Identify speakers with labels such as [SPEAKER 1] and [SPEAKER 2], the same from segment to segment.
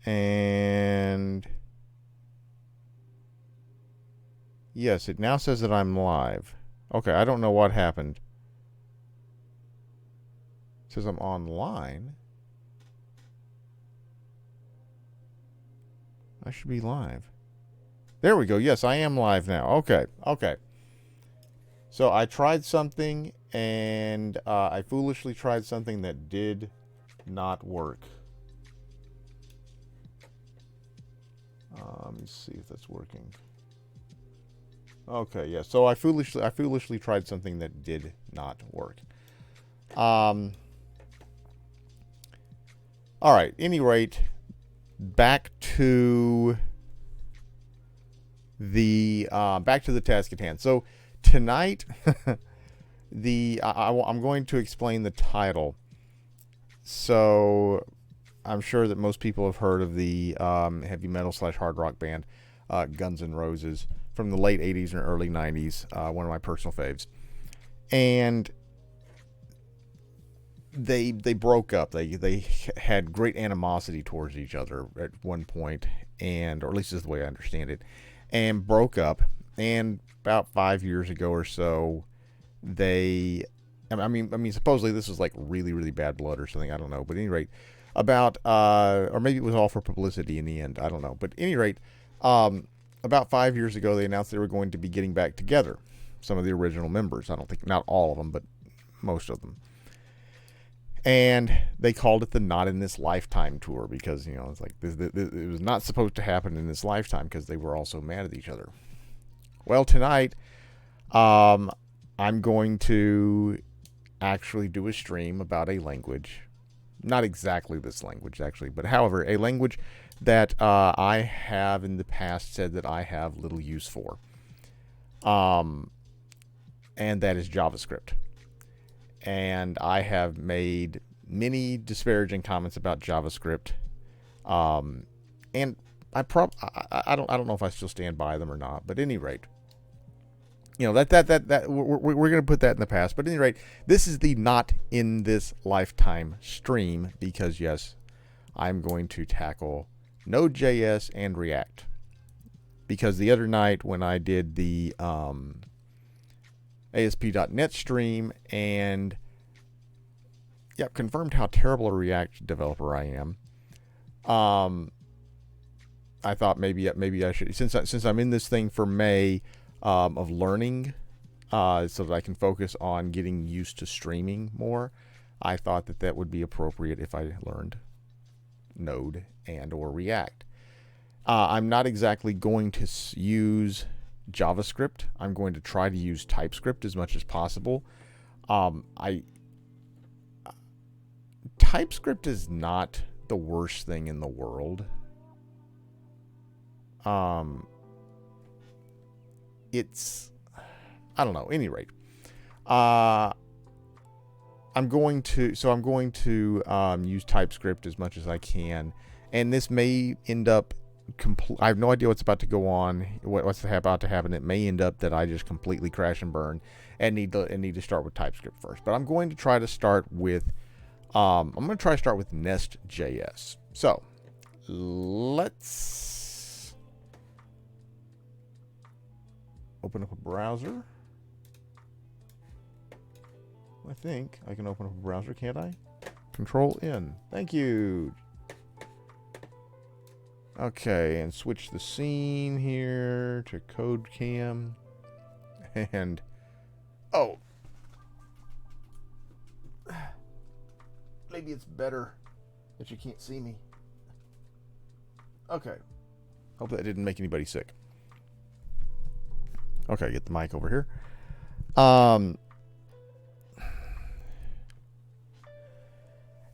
[SPEAKER 1] And yes, it now says that I'm live. Okay, I don't know what happened. It says I'm online. I should be live. There we go. Yes, I am live now. Okay, okay. So I tried something, and I foolishly tried something that did not work. Let me see if that's working. Okay, yeah. So I foolishly tried something that did not work. All right. Any rate, back to the task at hand. So tonight, I'm going to explain the title. So I'm sure that most people have heard of the heavy metal / hard rock band Guns N' Roses from the late 80s and early 90s, one of my personal faves. And they broke up. They had great animosity towards each other at one point, and or at least this is the way I understand it, and broke up. And about 5 years ago or so, they, I mean, supposedly this was like really, really bad blood or something. I don't know, but at any rate, about or maybe it was all for publicity in the end. I don't know, but at any rate, about 5 years ago, they announced they were going to be getting back together. Some of the original members. I don't think, not all of them, but most of them. And they called it the Not in This Lifetime tour because, you know, it's like it was not supposed to happen in this lifetime because they were all so mad at each other. Well, tonight, I'm going to actually do a stream about a language. Not exactly this language, actually, but however, a language that I have in the past said that I have little use for. And that is JavaScript. And I have made many disparaging comments about JavaScript. And I don't know if I still stand by them or not, but at any rate, you know, that we're going to put that in the past. But at any rate, this is the Not in This Lifetime stream because, yes, I'm going to tackle Node.js and React. Because the other night when I did the ASP.NET stream and confirmed how terrible a React developer I am, I thought maybe I should, since I'm in this thing for May of learning, so that I can focus on getting used to streaming more. I thought that would be appropriate if I learned Node and or React. I'm not exactly going to use JavaScript. I'm going to try to use TypeScript as much as possible. TypeScript is not the worst thing in the world. It's, I don't know. At any rate, I'm going to use TypeScript as much as I can, and this may end up I have no idea what's about to go on, what's about to happen. It may end up that I just completely crash and burn and need to start with TypeScript first. But I'm going to try to start with Nest.js. So let's open up a browser. I think I can open up a browser, can't I? Control N. Thank you. Okay, and switch the scene here to CodeCam. And, oh. Maybe it's better that you can't see me. Okay. Hope that didn't make anybody sick. Okay, get the mic over here.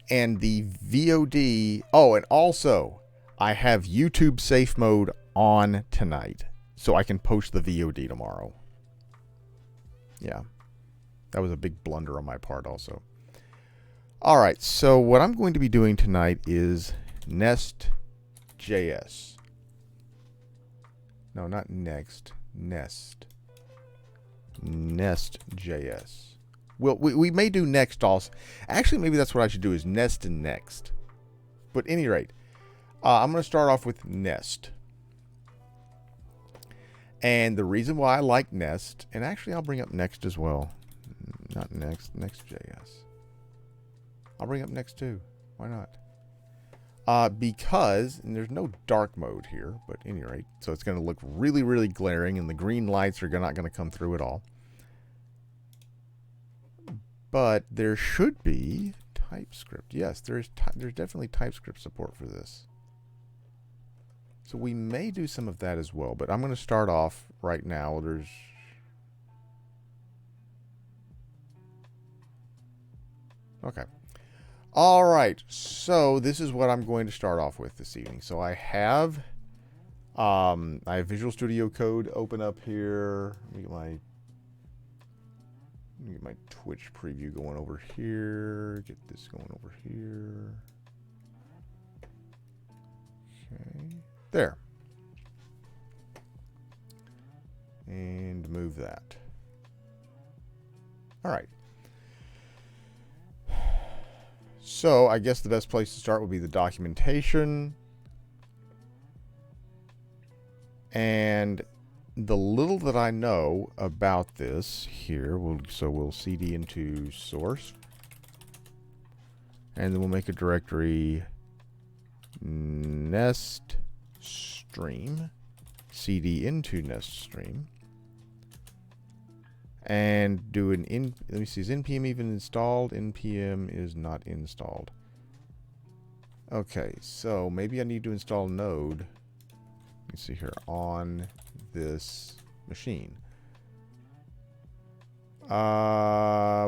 [SPEAKER 1] And the VOD. Oh, and also, I have YouTube safe mode on tonight, so I can post the VOD tomorrow. Yeah, that was a big blunder on my part also. All right, so what I'm going to be doing tonight is Nest.js. No, not Next. Nest. Nest.js. Well, we may do Next also. Actually, maybe that's what I should do is Nest and Next. But at any rate, I'm going to start off with Nest. And the reason why I like Nest, and actually I'll bring up Next as well. Not Next, Next.js. I'll bring up Next too. Why not? Because, and there's no dark mode here, but at any rate, so it's going to look really, really glaring, and the green lights are not going to come through at all. But there should be TypeScript. Yes, there's definitely TypeScript support for this. So we may do some of that as well, but I'm going to start off right now. Okay. All right. So this is what I'm going to start off with this evening. So I have Visual Studio Code open up here. Let me get my Twitch preview going over here. Get this going over here. Okay. There. And move that. All right. So I guess the best place to start would be the documentation. And the little that I know about this here, we'll cd into source. And then we'll make a directory nest stream, cd into nest stream, and do an let me see, is npm even installed? Npm is not installed. Okay, so maybe I need to install Node. Let me see here, on this machine. I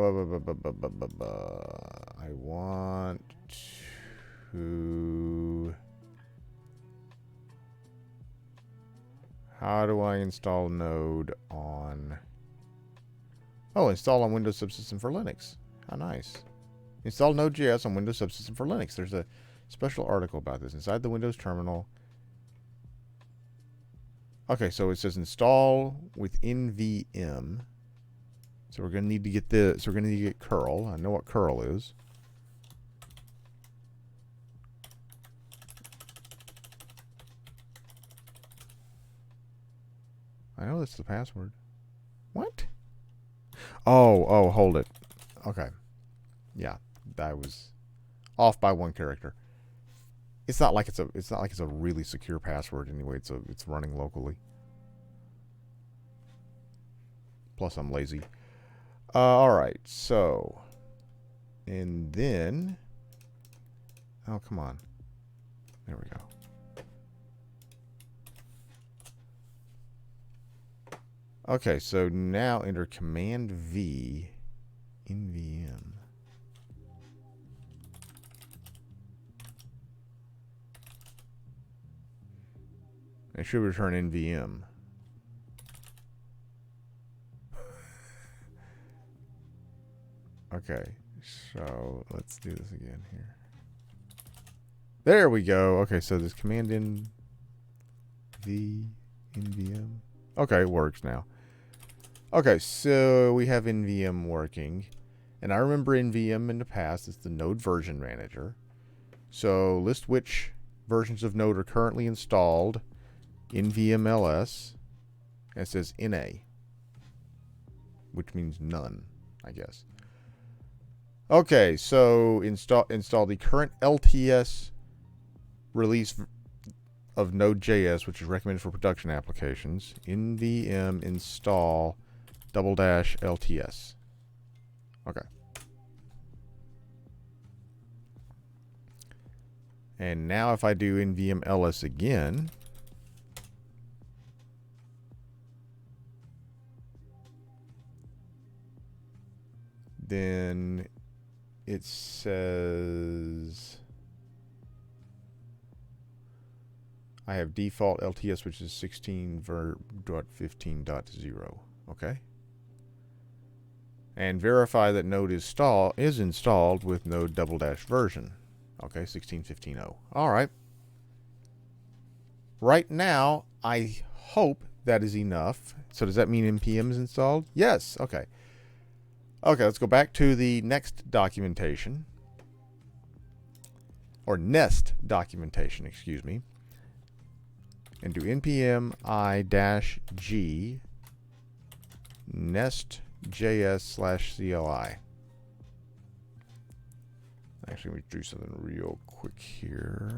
[SPEAKER 1] want to... How do I install Node on... Oh, install on Windows Subsystem for Linux. How nice. Install Node.js on Windows Subsystem for Linux. There's a special article about this inside the Windows terminal. Okay, so it says install with NVM. So we're going to need to get this. So we're going to need to get curl. I know what curl is. I know that's the password. What? Oh, hold it. Okay. Yeah, I was off by one character. It's not like it's a really secure password anyway. It's running locally. Plus I'm lazy. All right. So, and then, oh, come on. There we go. Okay, so now enter Command V in VM. It should return NVM. Okay, so let's do this again here. There we go. Okay, so this command in NVM. Okay, it works now. Okay, so we have NVM working. And I remember NVM in the past. It's the Node version manager. So list which versions of Node are currently installed. NVM ls. And it says NA. Which means none, I guess. Okay, so install the current LTS release of Node.js, which is recommended for production applications. NVM install --LTS. Okay. And now if I do NVM ls again, then it says I have default LTS, which is 16.15.0. Okay. And verify that Node is installed with Node --version. Okay, 16.15.0. All right. Right now, I hope that is enough. So does that mean npm is installed? Yes. Okay. Okay, let's go back to the next documentation. or nest documentation, excuse me, and do npm i-g nest.js/cli. Actually, let me do something real quick here.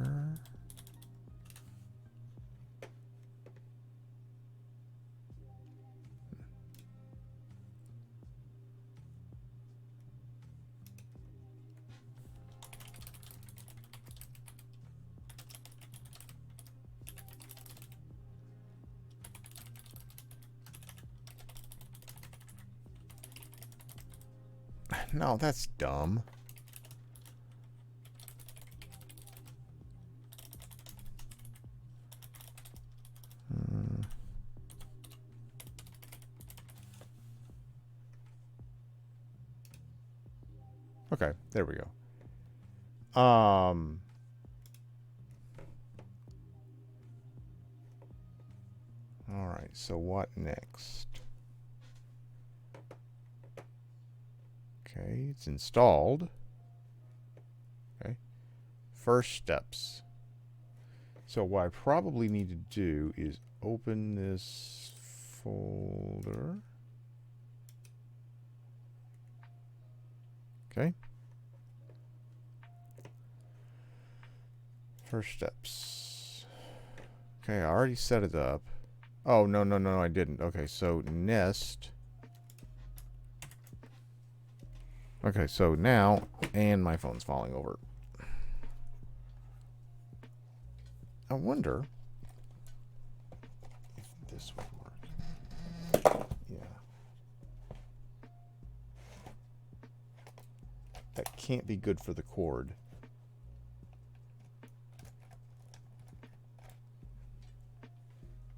[SPEAKER 1] No, that's dumb. Okay, there we go. All right, so what next? Okay, it's installed. Okay, first steps. So what I probably need to do is open this folder. Okay. First steps. Okay, I already set it up. Oh, no, I didn't. Okay, so nest. Okay, so now, and my phone's falling over. I wonder if this would work. Yeah. That can't be good for the cord.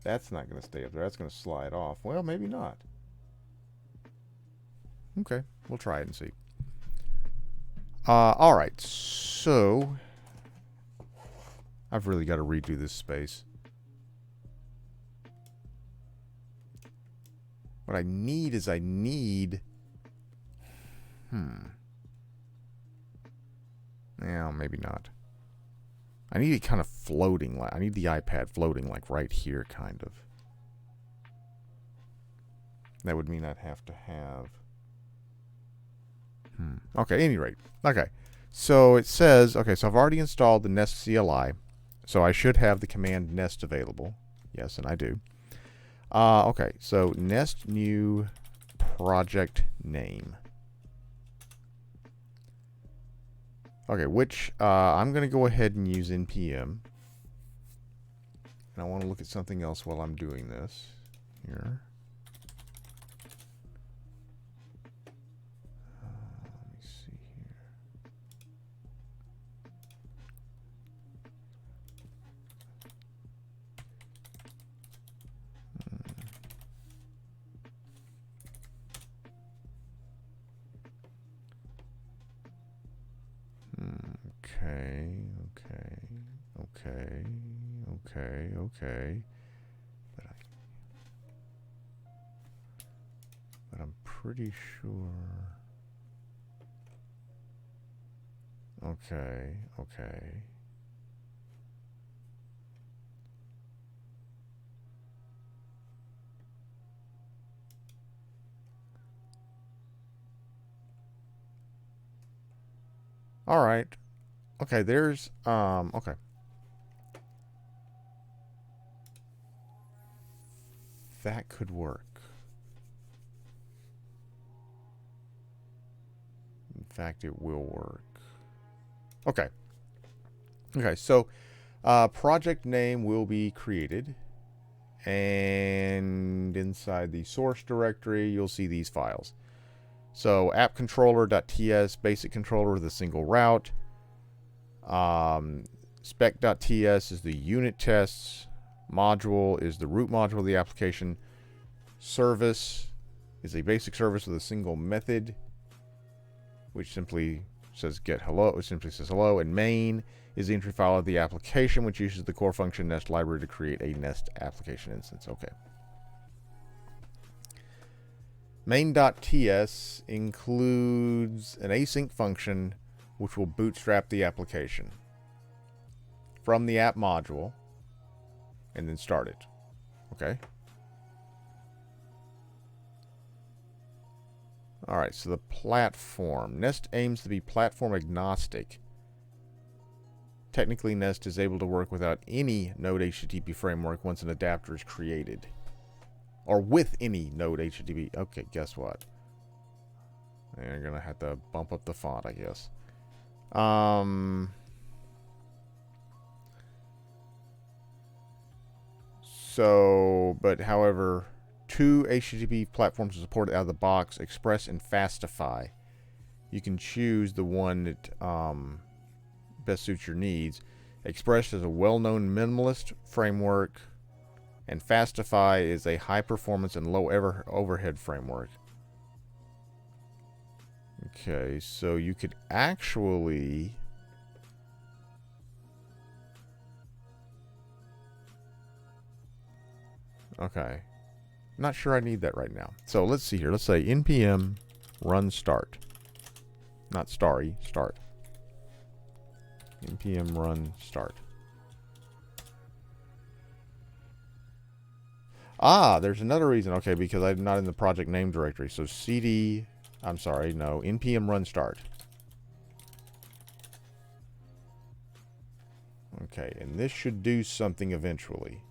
[SPEAKER 1] That's not going to stay up there. That's going to slide off. Well, maybe not. Okay, we'll try it and see. All right, so I've really got to redo this space. What I need is yeah, maybe not. I need it kind of floating. I need the iPad floating like right here, kind of. That would mean I'd have to have... Okay, at any rate. Okay, so it says... Okay, so I've already installed the Nest CLI. So I should have the command nest available. Yes, and I do. Okay, so nest new project name. Okay, which I'm going to go ahead and use npm. And I want to look at something else while I'm doing this here. Let me see Okay. But I'm pretty sure. Okay. All right. Okay, there's okay. That could work. In fact, it will work. Okay. Okay, so project name will be created. And inside the source directory, you'll see these files. So appcontroller.ts, basic controller with a single route. Spec.ts is the unit tests. Module is the root module of the application. Service is a basic service with a single method, which simply says get hello. It simply says hello. And main is the entry file of the application, which uses the core function nest library to create a nest application instance. Okay. Main.ts includes an async function which will bootstrap the application. from the app module and then start it. Okay. All right, so the platform. Nest aims to be platform agnostic. Technically, Nest is able to work without any Node HTTP framework once an adapter is created. Or with any Node HTTP. Okay, guess what? You're going to have to bump up the font, I guess. But however, 2 HTTP platforms are supported out of the box, Express and Fastify. You can choose the one that best suits your needs. Express is a well-known minimalist framework, and Fastify is a high-performance and low overhead framework. Okay, so you could actually... Okay. Not sure I need that right now. So let's see here. Let's say npm run start. Not starry, start. npm run start. Ah, there's another reason. Okay, because I'm not in the project name directory. So cd, I'm sorry, no, npm run start. Okay, and this should do something eventually.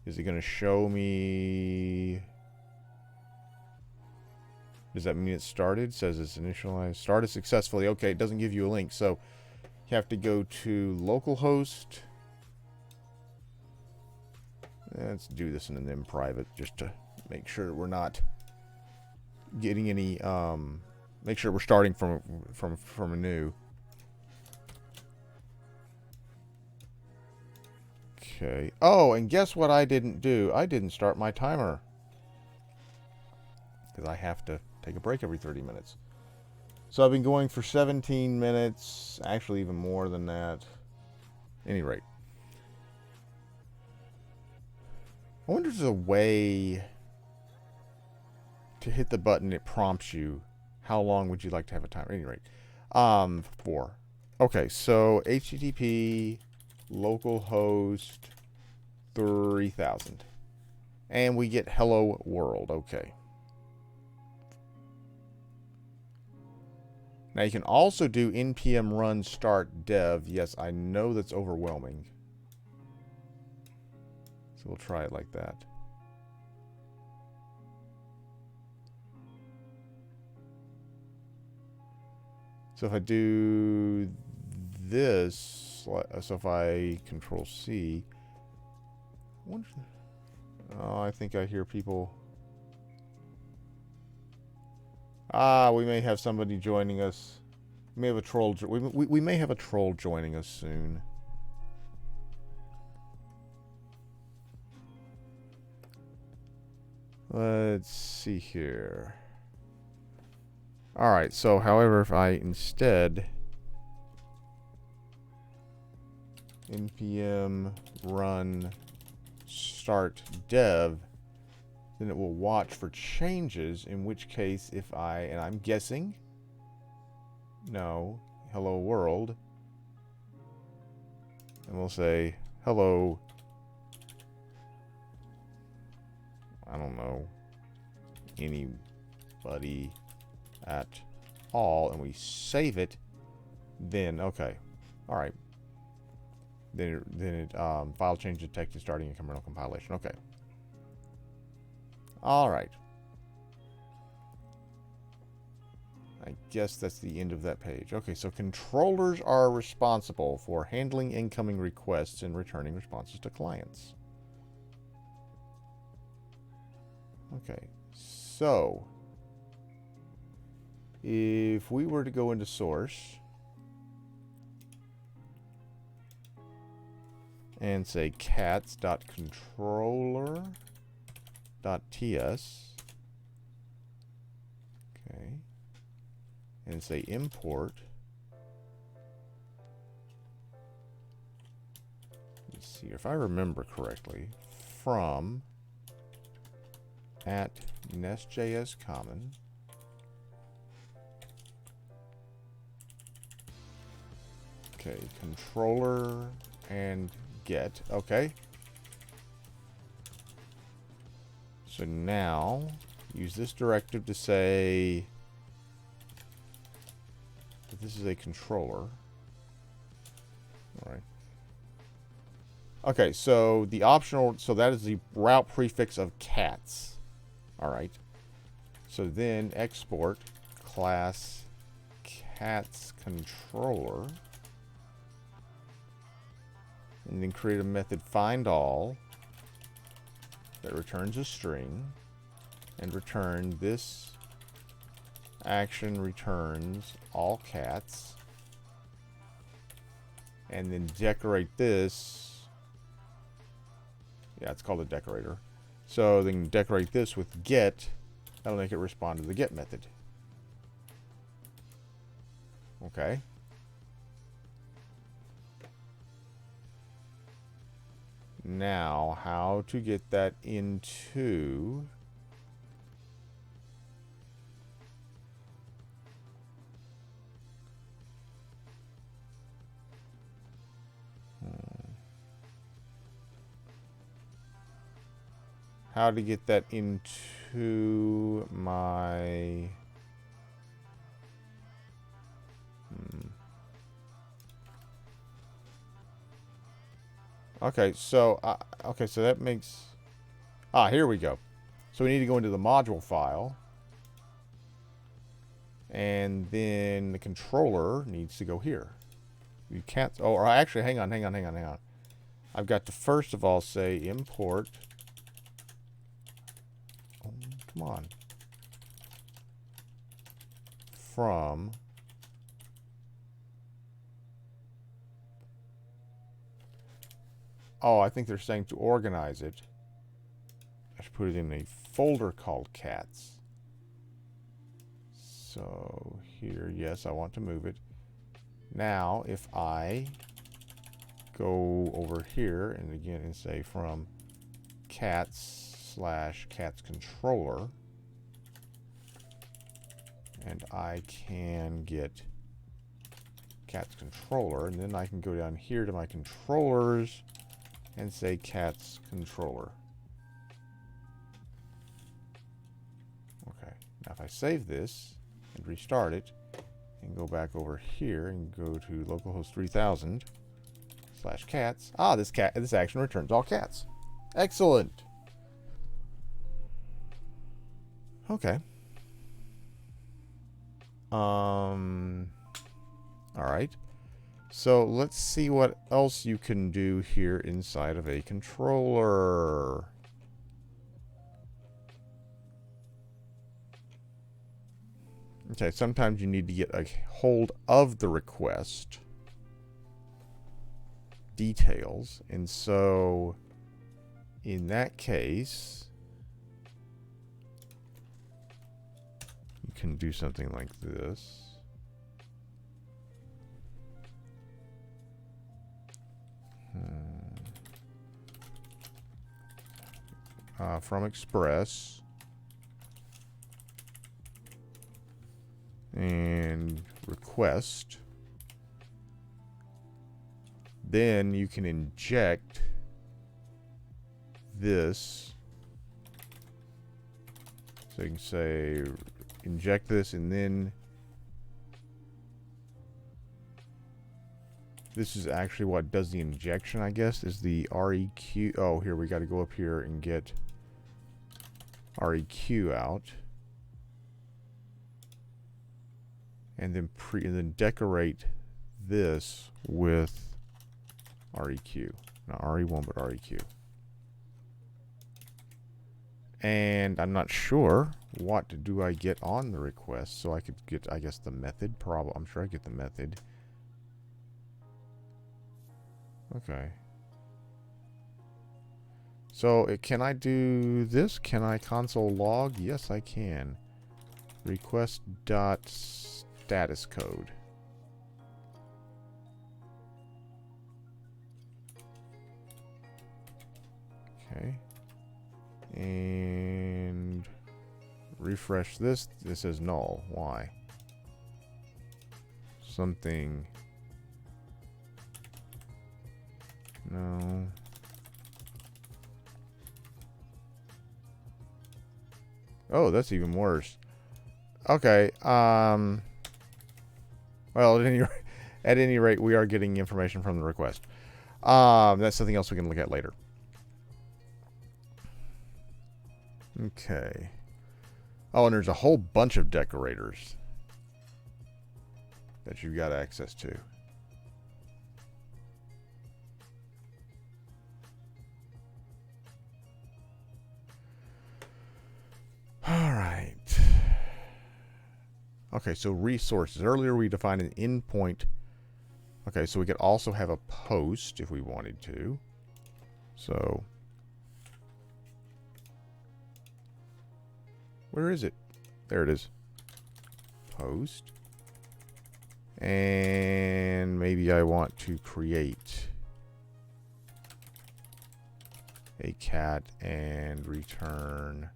[SPEAKER 1] Is it going to show me... Does that mean it started? It says it's initialized. Started successfully. Okay, it doesn't give you a link. So you have to go to localhost. Let's do this in an private just to make sure we're not getting any... make sure we're starting from a new... Okay. Oh, and guess what I didn't do? I didn't start my timer. Because I have to take a break every 30 minutes. So I've been going for 17 minutes. Actually, even more than that. At any rate. I wonder if there's a way to hit the button that prompts you. How long would you like to have a timer? At any rate. 4. Okay, so HTTP... localhost 3000 and we get hello world. Okay, now you can also do npm run start dev. Yes, I know that's overwhelming, so we'll try it like that. So if I do this, so if I control C, oh, I think I hear people. We may have somebody joining us. We may have a troll. We may have a troll joining us soon. Let's see here. All right. So, however, if I instead npm run start dev, then it will watch for changes, in which case if and I'm guessing, no, hello world, and we'll say hello, I don't know, anybody at all, and we save it, then okay, all right. Then it file change detected starting a kernel compilation. Okay. All right. I guess that's the end of that page. Okay, so controllers are responsible for handling incoming requests and returning responses to clients. Okay, so if we were to go into source and say cats.controller.ts, okay, and say import, let's see if I remember correctly, from at nest.js common Okay, controller and get. Okay. So now use this directive to say that this is a controller. All right. Okay, so the optional, so that is the route prefix of cats. All right. So then export class cats controller, and then create a method find all that returns a string, and return this action returns all cats, and then decorate this. Yeah, it's called a decorator. So then decorate this with get. That'll make it respond to the get method. Okay. Now, how to get that into how to get that into my okay, so so that makes here we go. So we need to go into the module file, and then the controller needs to go here. You can't. Oh, or actually, hang on. I've got to first of all say import. Oh, come on. From I think they're saying to organize it, I should put it in a folder called cats. So here, yes, I want to move it. Now, if I go over here and again and say from cats/cats controller, and I can get cats controller, and then I can go down here to my controllers and say cats controller. Okay, now if I save this and restart it and go back over here and go to localhost 3000/cats, this action returns all cats. Excellent. Okay. All right. So let's see what else you can do here inside of a controller. Okay, sometimes you need to get a hold of the request details, and so in that case, you can do something like this. From Express and request. Then you can inject this. So you can say inject this, and then this is actually what does the injection, I guess, is the REQ. Oh, here we got to go up here and get REQ out, and then decorate this with REQ. Not RE1, but REQ. And I'm not sure what do I get on the request, so I could get, I guess, the method. Probably, I'm sure I get the method. Okay. So can I do this? Can I console log? Yes, I can. Request dot status code. Okay. And refresh this. This is null. Why? Something No. Oh, that's even worse. Okay. Well, at any rate, we are getting information from the request. That's something else we can look at later. Okay. Oh, and there's a whole bunch of decorators that you've got access to. All right. Okay, so resources. Earlier we defined an endpoint. Okay, so we could also have a post if we wanted to. So, where is it? There it is. Post. And maybe I want to create a cat and return.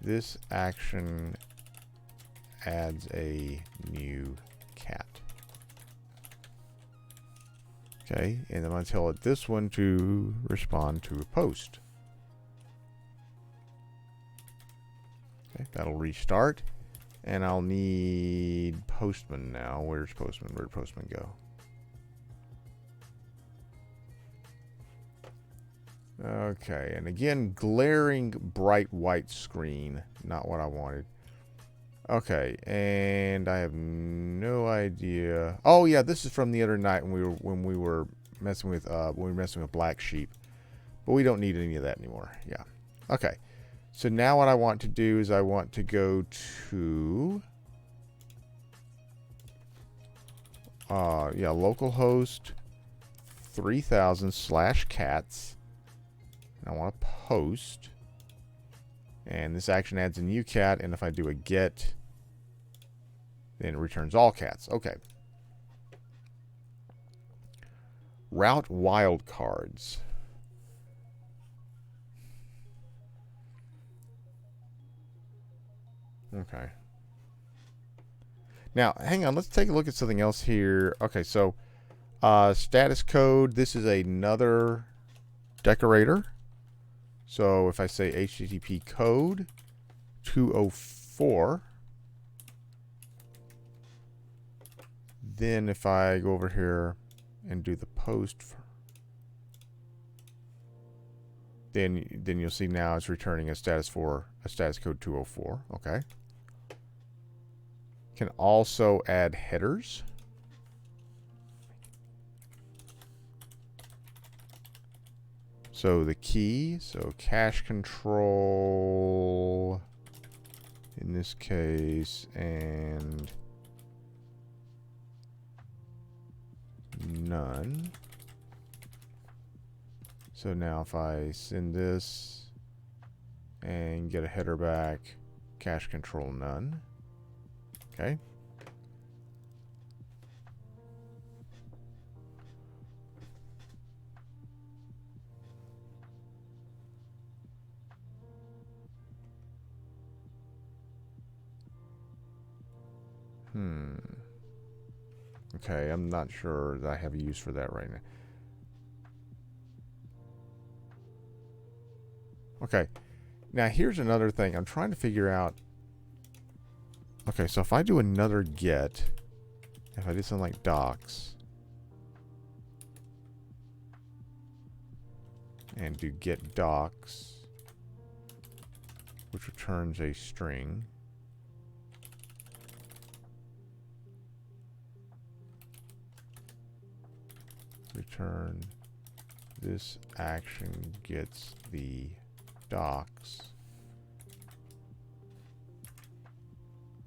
[SPEAKER 1] This action adds a new cat. Okay, and I'm going to tell it this one to respond to a post. Okay, that'll restart. And I'll need Postman now. Where's Postman? Where'd Postman go? Okay, and again, glaring bright white screen. Not what I wanted. Okay, and I have no idea. Oh yeah, this is from the other night when we were messing with Black Sheep, but we don't need any of that anymore. Yeah. Okay. So now what I want to do is I want to go to localhost 3000/cats. And I want to post. And this action adds a new cat, and if I do a get, then it returns all cats. Okay. Route wildcards. Okay. Now, hang on. Let's take a look at something else here. Okay, so status code. This is another decorator. So if I say HTTP code 204, then if I go over here and do the post, then you'll see now it's returning a status code 204. Okay. Can also add headers. So the key, so cache control in this case, and none. So now if I send this and get a header back, cache control none. Okay. Okay, I'm not sure that I have a use for that right now. Okay, now here's another thing. I'm trying to figure out. Okay, so if I do another get, if I do something like docs, and do get docs, which returns a string. Return this action gets the docs.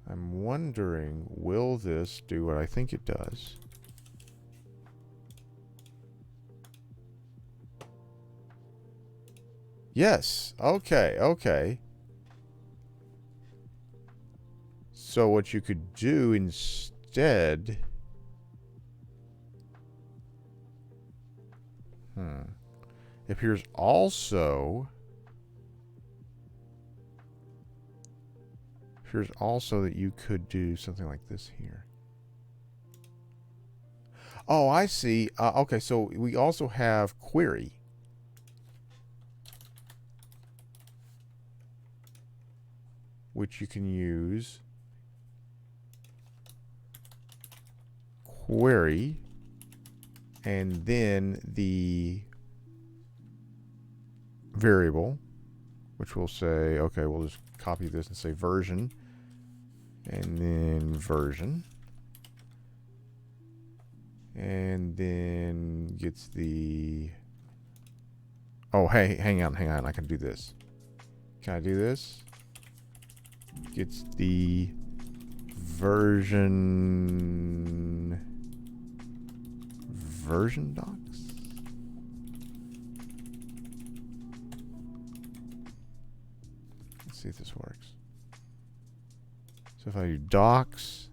[SPEAKER 1] I'm wondering, will this do what I think it does? Yes. Okay, okay. So what you could do instead... If here's also that you could do something like this here. Oh, I see. Okay, so we also have query. Which you can use query and then the variable, which we'll say, okay, we'll just copy this and say version and then version. And then gets the, oh, hey, hang on, I can do this. Can I do this? Gets the version docs. Let's see if this works. So if I do docs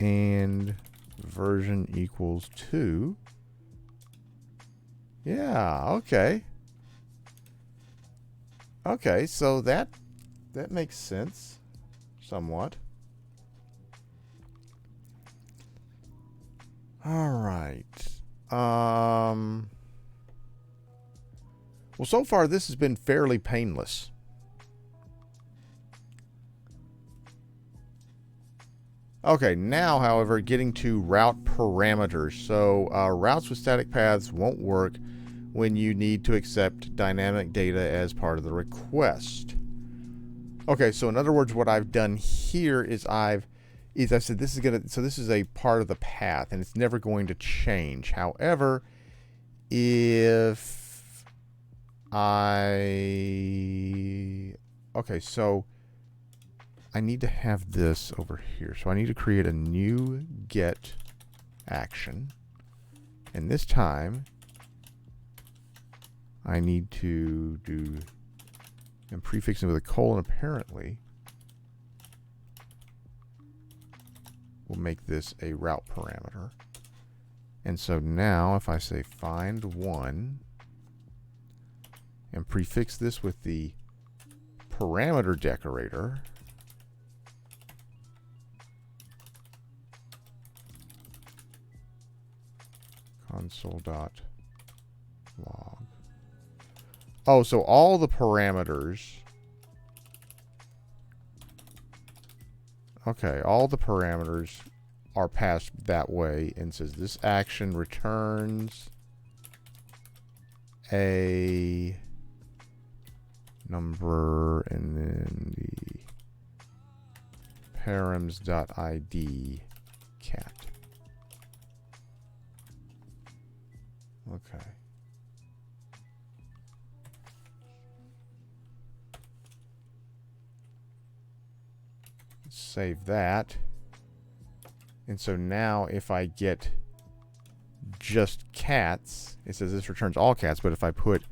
[SPEAKER 1] and version equals 2. Yeah, okay. Okay, so that makes sense somewhat. All right. Well, so far this has been fairly painless. Okay, now, however, getting to route parameters. So routes with static paths won't work when you need to accept dynamic data as part of the request. Okay, so in other words, what I've done here is I said this is a part of the path and it's never going to change. However, if okay, so I need to have this over here. So I need to create a new get action. And this time, I need to do, and prefixing with a colon apparently, will make this a route parameter. And so now if I say find one, and prefix this with the parameter decorator, console.log. Oh, so all the parameters. Okay, all the parameters are passed that way and says this action returns a number and then the params.id cat. Okay. Save that. And so now if I get just cats, it says this returns all cats, but if I put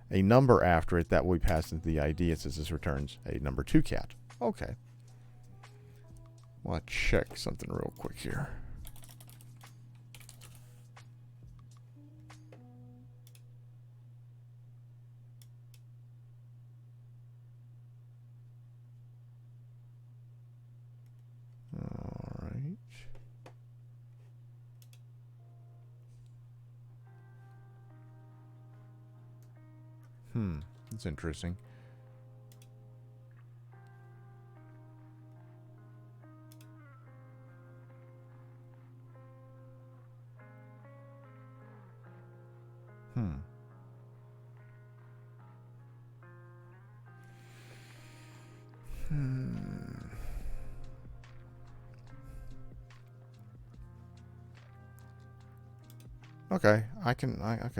[SPEAKER 1] a number after it, that will be passed into the ID. It says this returns a number 2 cat. Okay. Well, I'll check something real quick here. All right. That's interesting. Okay,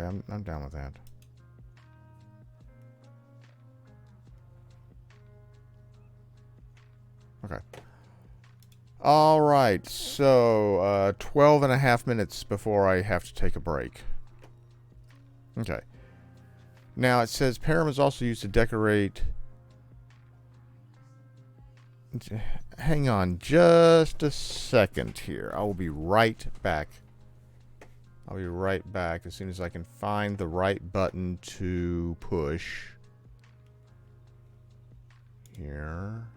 [SPEAKER 1] I'm down with that. Okay. All right, so 12 and a half minutes before I have to take a break. Okay. Now it says param is also used to decorate. Hang on just a second here. I will be right back. I'll be right back as soon as I can find the right button to push. Here.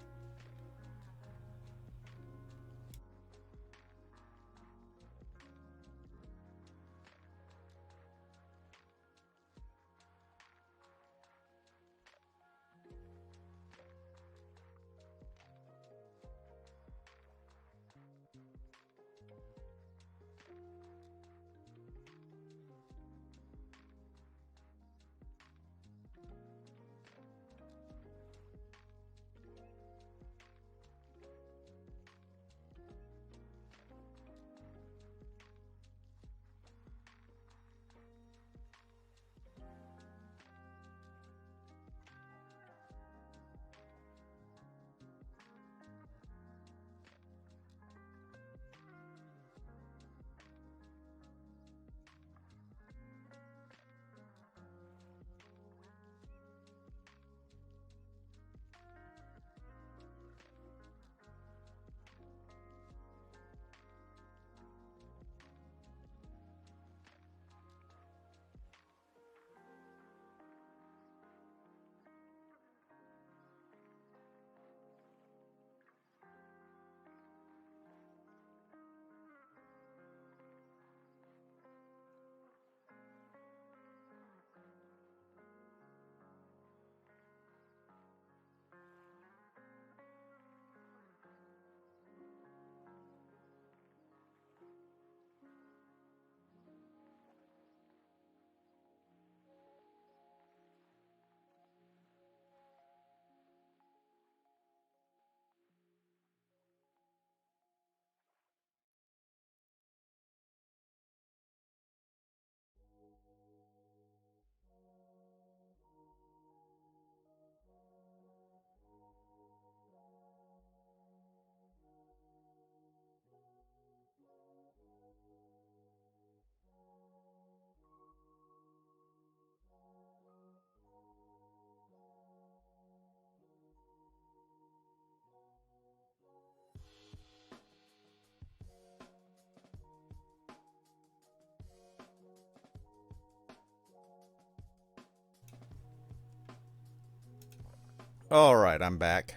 [SPEAKER 1] All right, I'm back.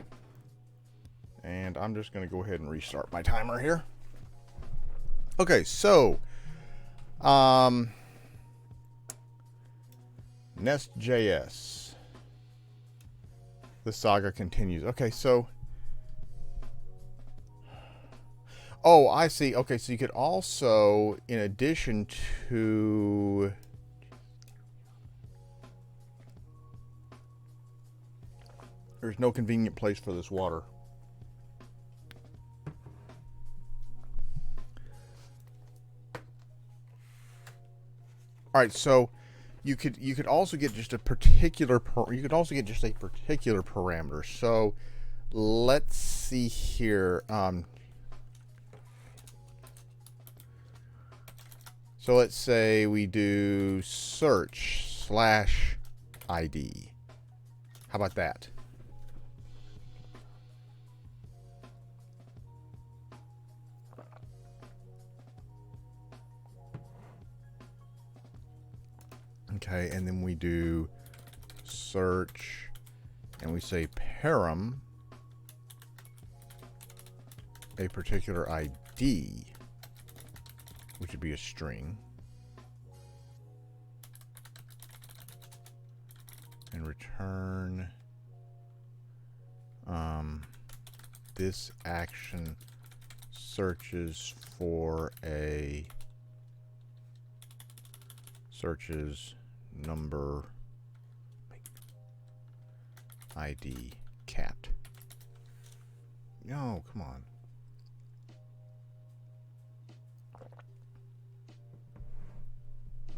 [SPEAKER 1] And I'm just going to go ahead and restart my timer here. Okay, so Nest.js. The saga continues. Okay, so oh, I see. Okay, so you could also, in addition to there's no convenient place for this water. All right, so you could also get just a particular parameter. So let's see here. So let's say we do search/ID. How about that? Okay, and then we do search, and we say param a particular ID, which would be a string, and return this action searches number ID cat. No, come on.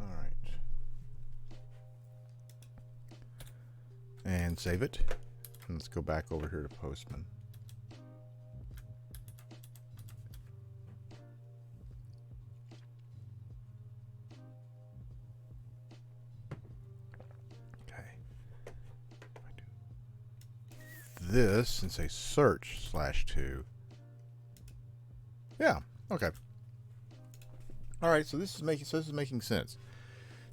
[SPEAKER 1] All right. And save it. And let's go back over here to Postman. This and say search/2. Yeah. Okay. All right. So this is making sense.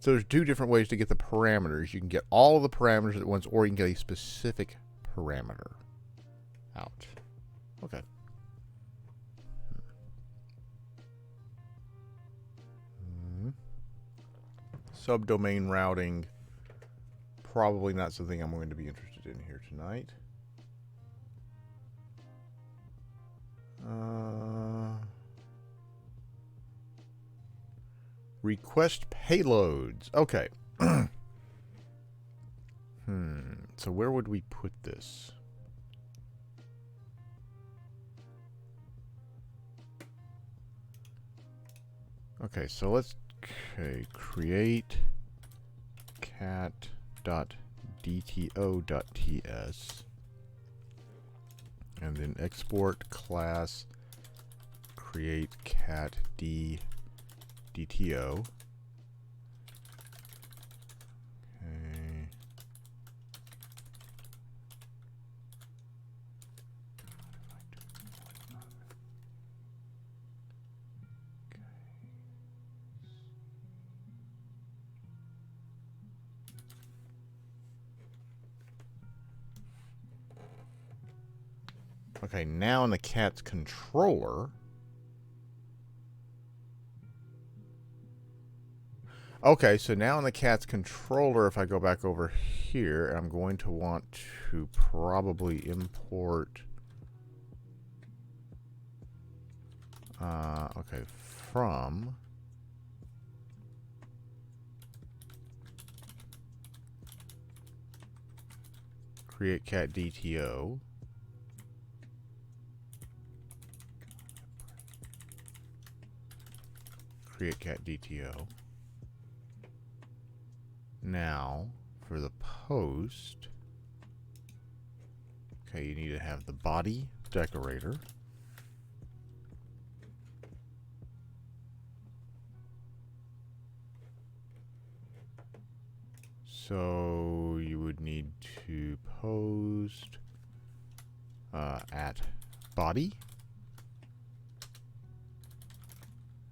[SPEAKER 1] So there's two different ways to get the parameters. You can get all of the parameters at once, or you can get a specific parameter out. Okay. Subdomain routing. Probably not something I'm going to be interested in here tonight. Request payloads. Okay. So where would we put this? Okay, so let's create cat.dto.ts and then export class create cat d DTO. Okay. Okay, now in the cat's controller. Okay, so now in the cat's controller, if I go back over here, I'm going to want to probably import, okay, from create cat DTO. Create cat DTO. Now, for the post, okay, you need to have the body decorator. So you would need to post at body.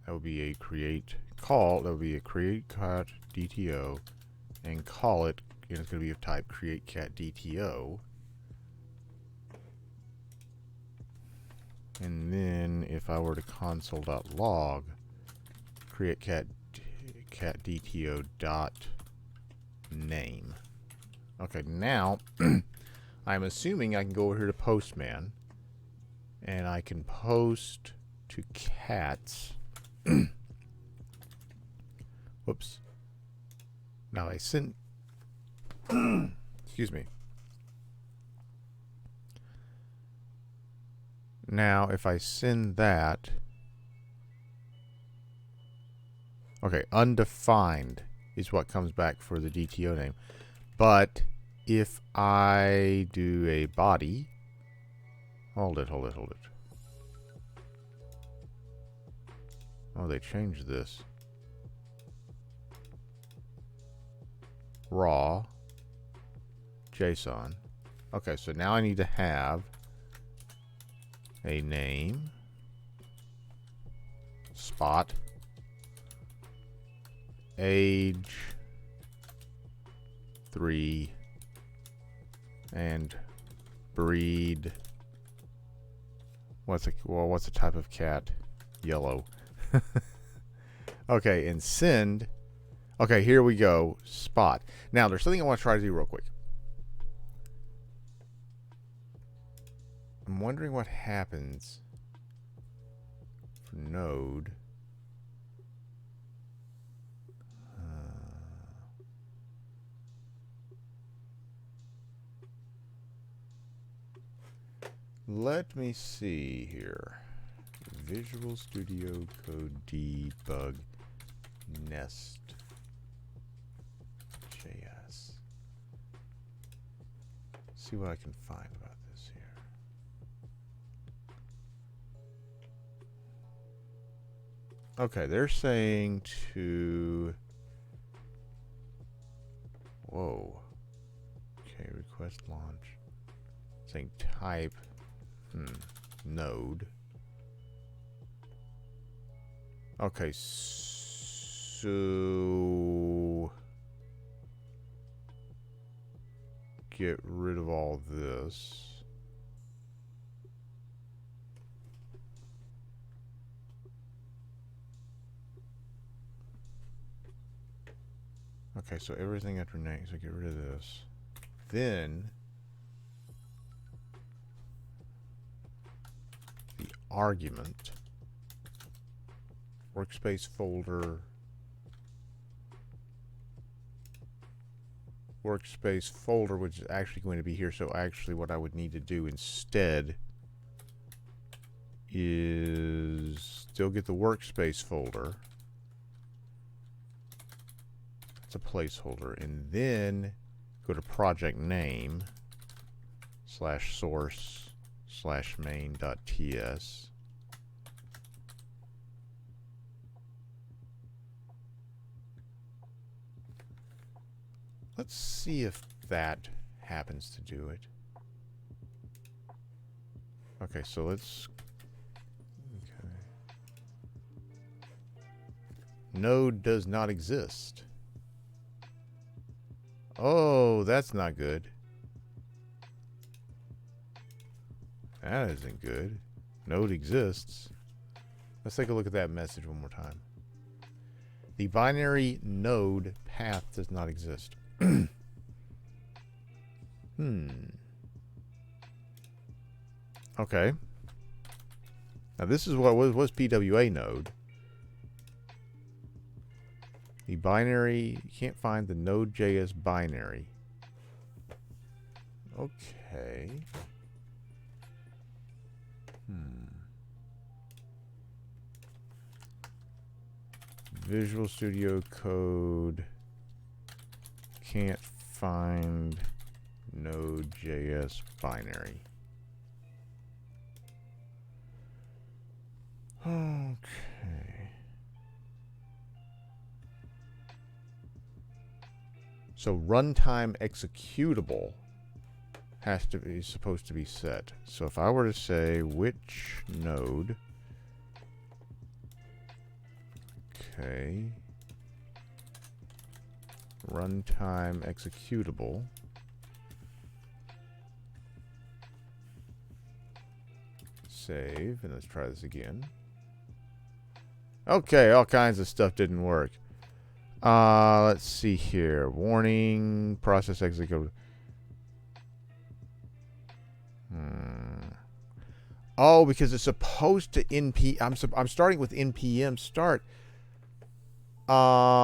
[SPEAKER 1] That would be a create call. That would be a create cat DTO, and call it. And it's going to be of type create cat DTO. And then if I were to console.log, create cat dto dot name. Okay, now I'm assuming I can go over here to Postman, and I can post to cats. Whoops. Now I send. Excuse me. Now, if I send that. Okay, undefined is what comes back for the DTO name. But if I do a body. Hold it. Oh, they changed this. Raw. JSON. Okay, so now I need to have a name, spot, age 3, and breed. What's the type of cat? Yellow. Okay, and send. Okay, here we go. Spot. Now, there's something I want to try to do real quick. I'm wondering what happens for node. Let me see here. Visual Studio Code debug nest JS. See what I can find about this here. Okay, they're saying to. Whoa. Okay, request launch. Saying type. Node. Okay, so get rid of all this. Okay, so everything after name, so get rid of this. Then the argument, workspace folder, which is actually going to be here. So actually what I would need to do instead is still get the workspace folder. That's a placeholder. And then go to project name /source/main.ts. Let's see if that happens to do it. Okay, so let's. Okay. Node does not exist. Oh, that's not good. That isn't good. Node exists. Let's take a look at that message one more time. The binary node path does not exist. Okay. Now this is what was PWA node. The binary, you can't find the Node.js binary. Okay. Visual Studio Code can't find Node.js binary. Okay. So runtime executable has to be supposed to be set. So if I were to say which node, okay, runtime executable, Save, and let's try this again. Okay, all kinds of stuff didn't work. Let's see here. Warning, process execute. Oh, because it's supposed to np. I'm starting with npm start. Okay.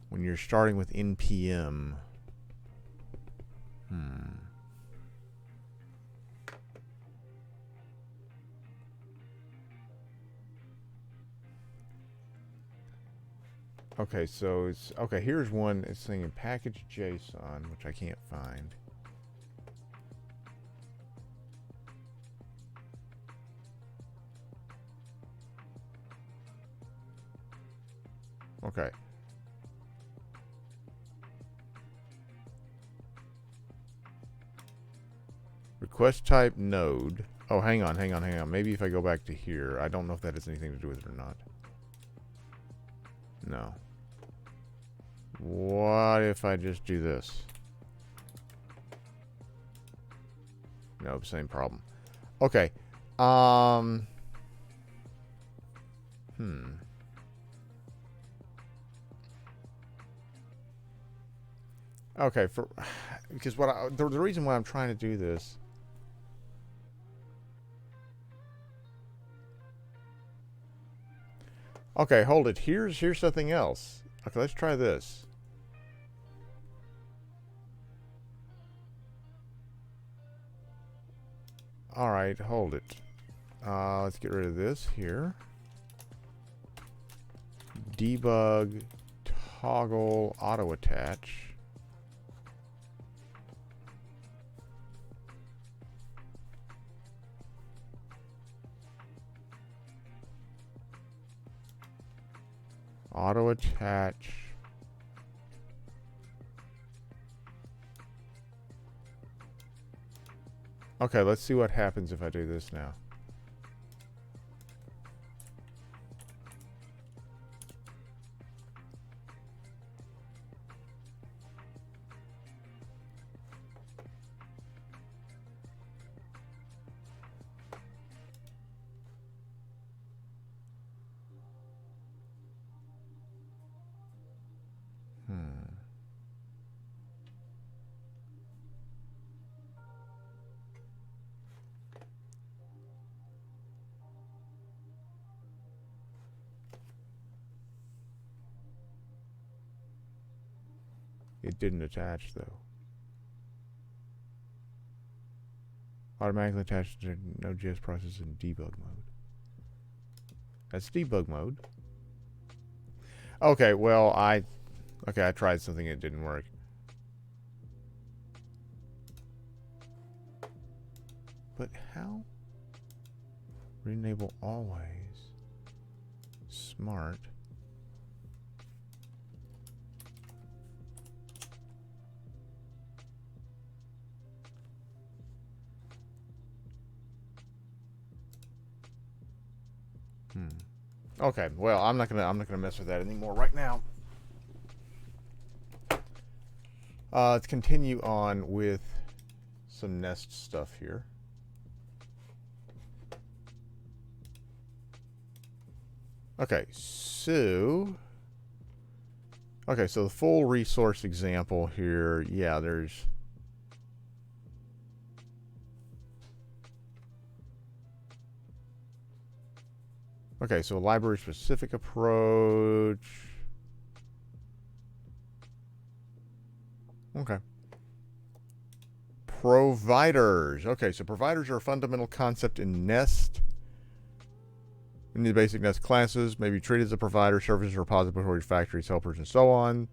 [SPEAKER 1] When you're starting with npm. Okay, so it's okay. Here's one. It's saying package JSON, which I can't find. Okay. Request type node. Oh, hang on. Maybe if I go back to here, I don't know if that has anything to do with it or not. No. What if I just do this? Nope, same problem. Okay. Okay, because the reason why I'm trying to do this. Okay, hold it. Here's something else. Okay, let's try this. All right, hold it. Let's get rid of this here. Debug toggle auto attach. Auto attach. Okay, let's see what happens if I do this now. It didn't attach, though. Automatically attached to Node.js process in debug mode. That's debug mode. Okay, well, I tried something, it didn't work. But how? Re-enable always. Smart. Okay, well, I'm not gonna mess with that anymore right now. Let's continue on with some Nest stuff here. Okay, so the full resource example here, yeah, there's okay, so a library-specific approach. Okay. Providers. Okay, so providers are a fundamental concept in Nest. In the basic Nest classes, may be treated as a provider, services, repositories, factories, helpers, and so on.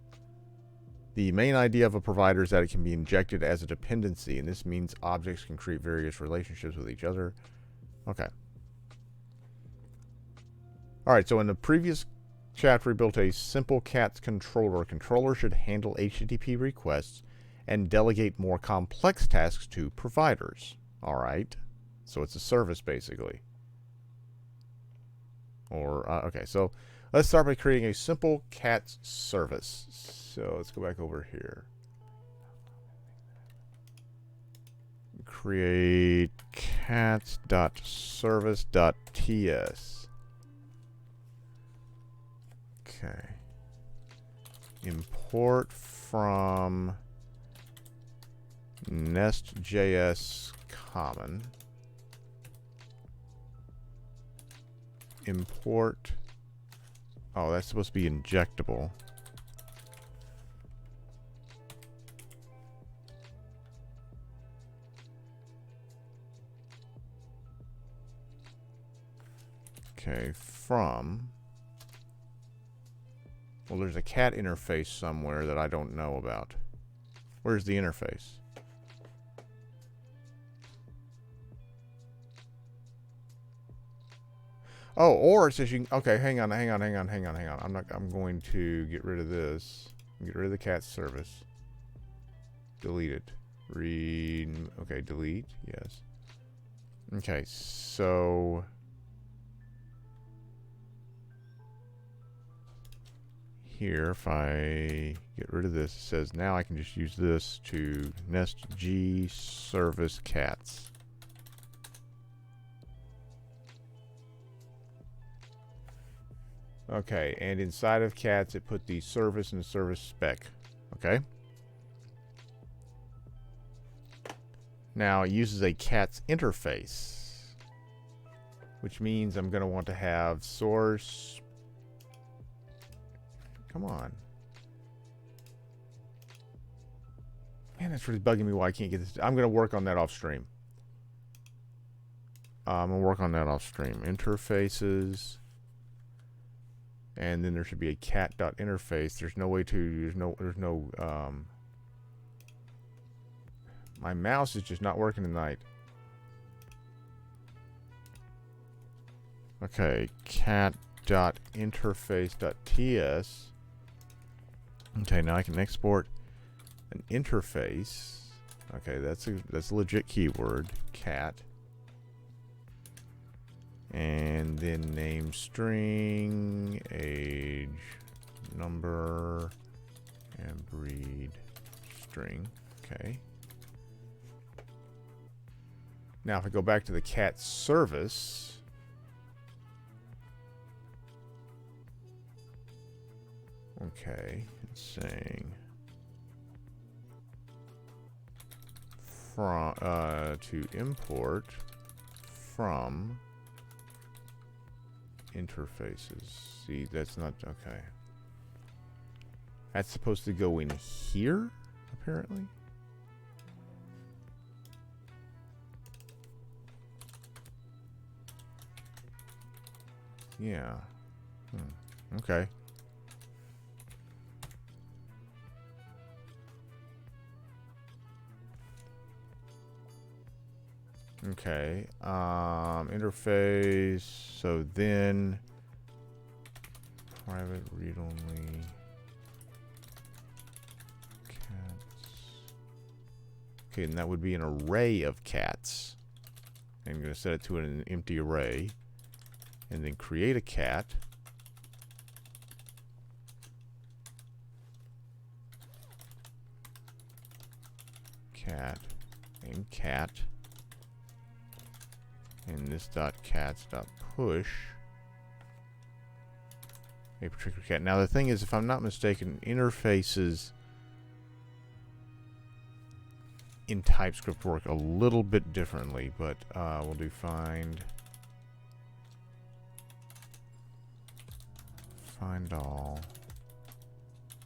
[SPEAKER 1] The main idea of a provider is that it can be injected as a dependency, and this means objects can create various relationships with each other. Okay. All right, so in the previous chapter, we built a simple CATS controller. A controller should handle HTTP requests and delegate more complex tasks to providers. All right. So it's a service basically. Or, okay, so let's start by creating a simple cat service. So let's go back over here. Create cats.service.ts. Okay. Import from Nest.js common. Import. Oh, that's supposed to be injectable. Okay, from. Well, there's a cat interface somewhere that I don't know about. Where's the interface? Oh, or it says you can, okay, hang on. I'm going to get rid of this. Get rid of the cat service. Delete it. Read, okay, delete, yes. Okay, so here, if I get rid of this, it says now I can just use this to nest G service cats. Okay, and inside of cats, it put the service and service spec. Okay. Now it uses a cats interface, which means I'm going to want to have source. Come on. Man, that's really bugging me why I can't get this. I'm going to work on that off stream. I'm going to work on that off stream. Interfaces. And then there should be a cat.interface. There's no way to, there's no, my mouse is just not working tonight. Okay, cat.interface.ts. Okay, now I can export an interface. Okay, that's a legit keyword, cat. And then name string, age, number, and breed string. Okay. Now if I go back to the cat service, okay, it's saying from to import from interfaces. See, that's not okay. That's supposed to go in here, apparently. Yeah. Okay. Okay. Interface. So then private read only cats. Okay, and that would be an array of cats. I'm going to set it to an empty array. And then create a cat. Cat and cat. And this dot cats dot push a particular cat. Now the thing is, if I'm not mistaken, interfaces in TypeScript work a little bit differently, but we'll do find all,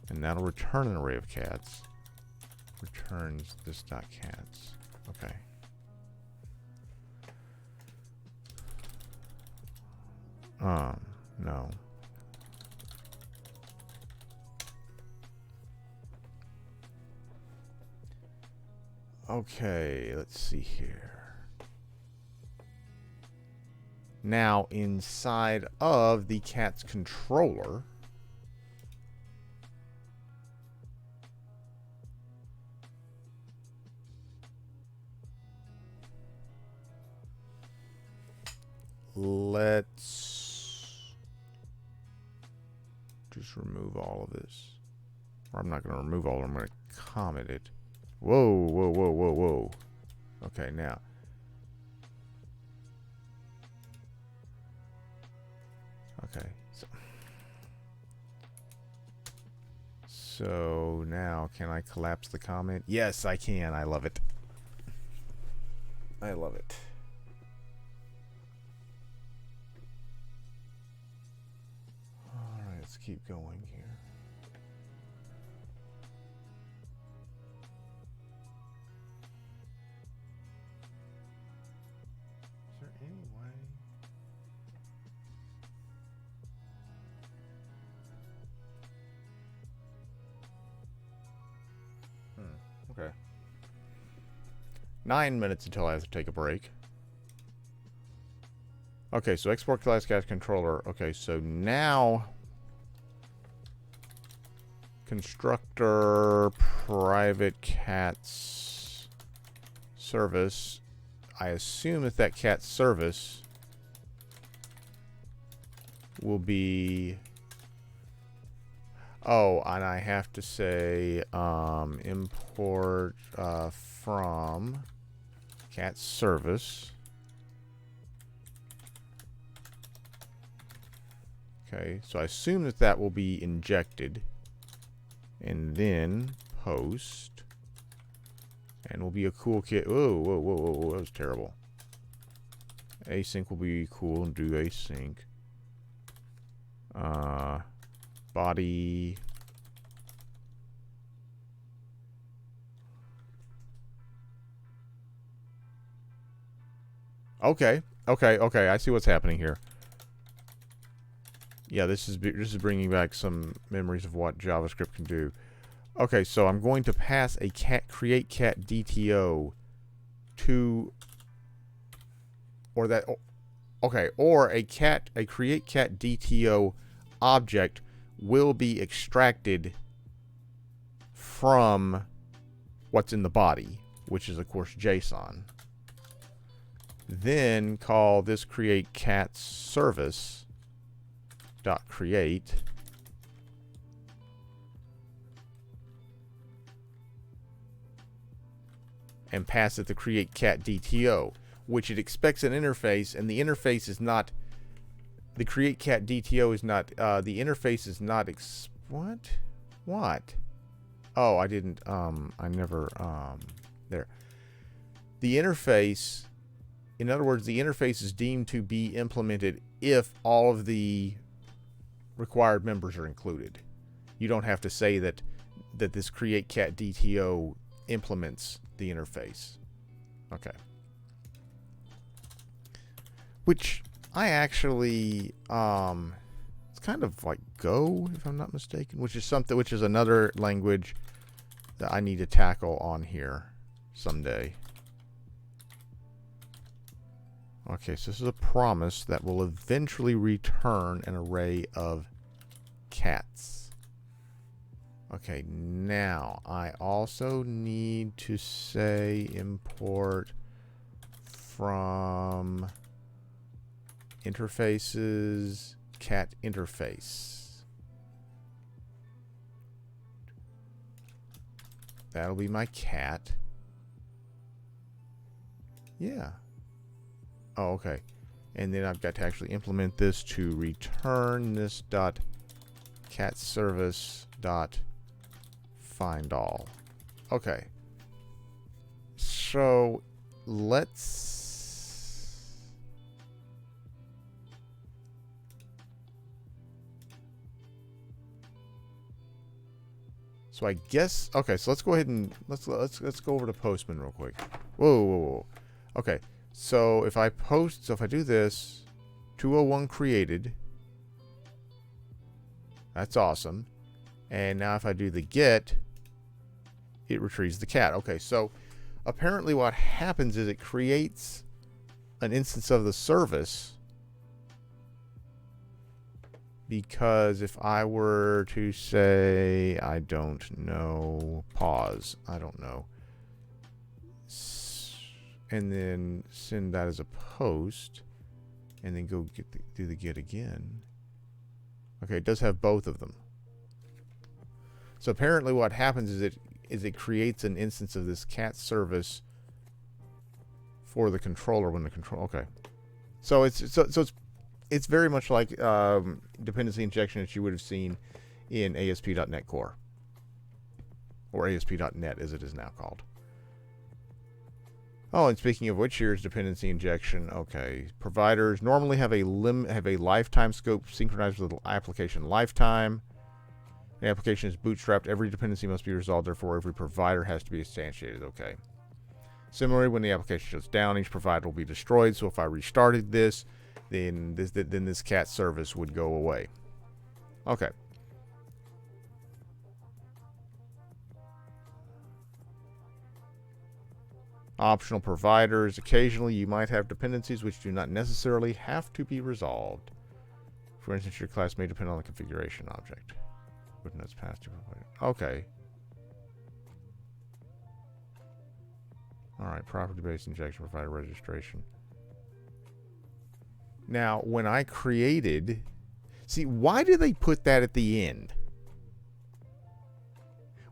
[SPEAKER 1] and that'll return an array of cats. Returns this dot cats. Okay. No. Okay, let's see here. Now, inside of the cat's controller, let's just remove all of this. Or I'm not going to remove all of it. I'm going to comment it. Whoa, whoa, whoa, whoa, whoa. Okay, now. Okay. So now, can I collapse the comment? Yes, I can. I love it. I love it. All right, let's keep going here. Is there any way? Okay. 9 minutes until I have to take a break. Okay, so export class cat controller. Okay, so now constructor private cats service. I assume that cat service will be. Oh, and I have to say import from cat service. Okay, so I assume that will be injected, and then post, and will be a cool kit. Whoa, whoa, whoa, whoa, whoa, that was terrible. Async will be cool and do async. Body. Okay, okay, okay. I see what's happening here. Yeah, this is bringing back some memories of what JavaScript can do. Okay, so I'm going to pass a create cat DTO to, or that. Okay, or a create cat DTO object will be extracted from what's in the body, which is of course JSON. Then call this create cat service dot create, and pass it the create cat DTO, which it expects an interface, and the interface is not. The create cat DTO is not. The interface is not. What? Oh, I didn't. I never. There. The interface. In other words, the interface is deemed to be implemented if all of the required members are included. You don't have to say that this create cat DTO implements the interface. Okay. Which I actually it's kind of like Go, if I'm not mistaken, which is another language that I need to tackle on here someday. Okay, so this is a promise that will eventually return an array of cats. Okay, now I also need to say import from interfaces cat interface. That'll be my cat. Yeah. Oh, okay. And then I've got to actually implement this to return this dot cat service dot find all. Okay. So let's I guess okay, so let's go ahead and let's go over to Postman real quick. Whoa, whoa, whoa. Okay. So if I do this, 201 created. That's awesome. And now if I do the get, it retrieves the cat. Okay, so apparently what happens is it creates an instance of the service, because if I were to say, I don't know, pause, I don't know, and then send that as a post, and then go do the get again. Okay, it does have both of them. So apparently what happens is it creates an instance of this cat service for the controller when the control. Okay, so it's very much like dependency injection that you would have seen in ASP.NET Core, or ASP.NET as it is now called. Oh, and speaking of which, here's dependency injection. Okay, providers normally have a lifetime scope synchronized with the application lifetime. The application is bootstrapped. Every dependency must be resolved. Therefore, every provider has to be instantiated. Okay. Similarly, when the application shuts down, each provider will be destroyed. So if I restarted this, then this cat service would go away. Okay. Optional providers. Occasionally, you might have dependencies which do not necessarily have to be resolved. For instance, your class may depend on the configuration object. That's past. Okay. All right. Property-based injection provider registration. Now, when I created, see, why do they put that at the end?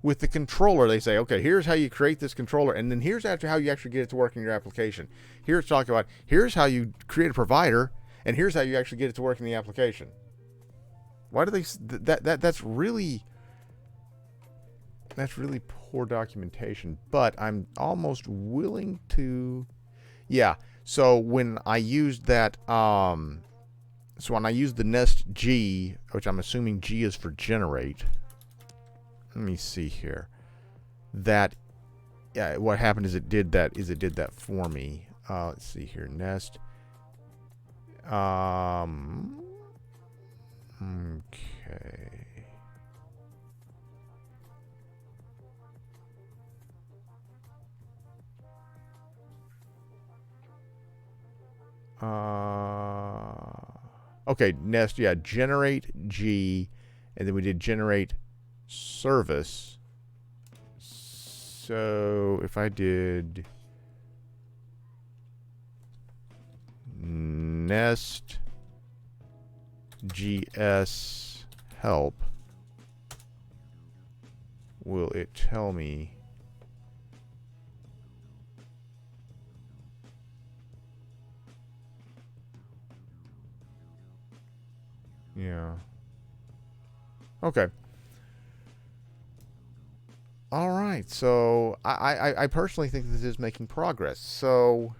[SPEAKER 1] With the controller, they say, okay, here's how you create this controller, and then here's how you actually get it to work in your application. Here it's talking about, here's how you create a provider, and here's how you actually get it to work in the application. Why do they, that's really poor documentation, but I'm almost willing to, yeah. So when I used that, so when I used the nest G, which I'm assuming G is for generate. Let me see here. That, yeah, what happened is it did that for me. Let's see here, nest. Okay. Okay, nest, yeah, generate G, and then we did generate service. So if I did nest GS help, will it tell me? Yeah. Okay. All right. So I personally think this is making progress. So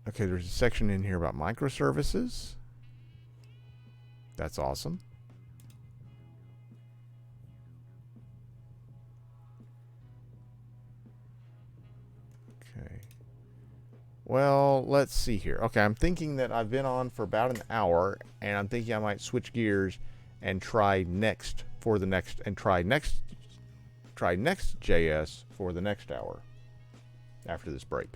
[SPEAKER 1] okay, there's a section in here about microservices. That's awesome. Okay. Well, let's see here. Okay, I'm thinking that I've been on for about an hour, and I'm thinking I might switch gears and try next for the next, and try Next.js for the next hour after this break.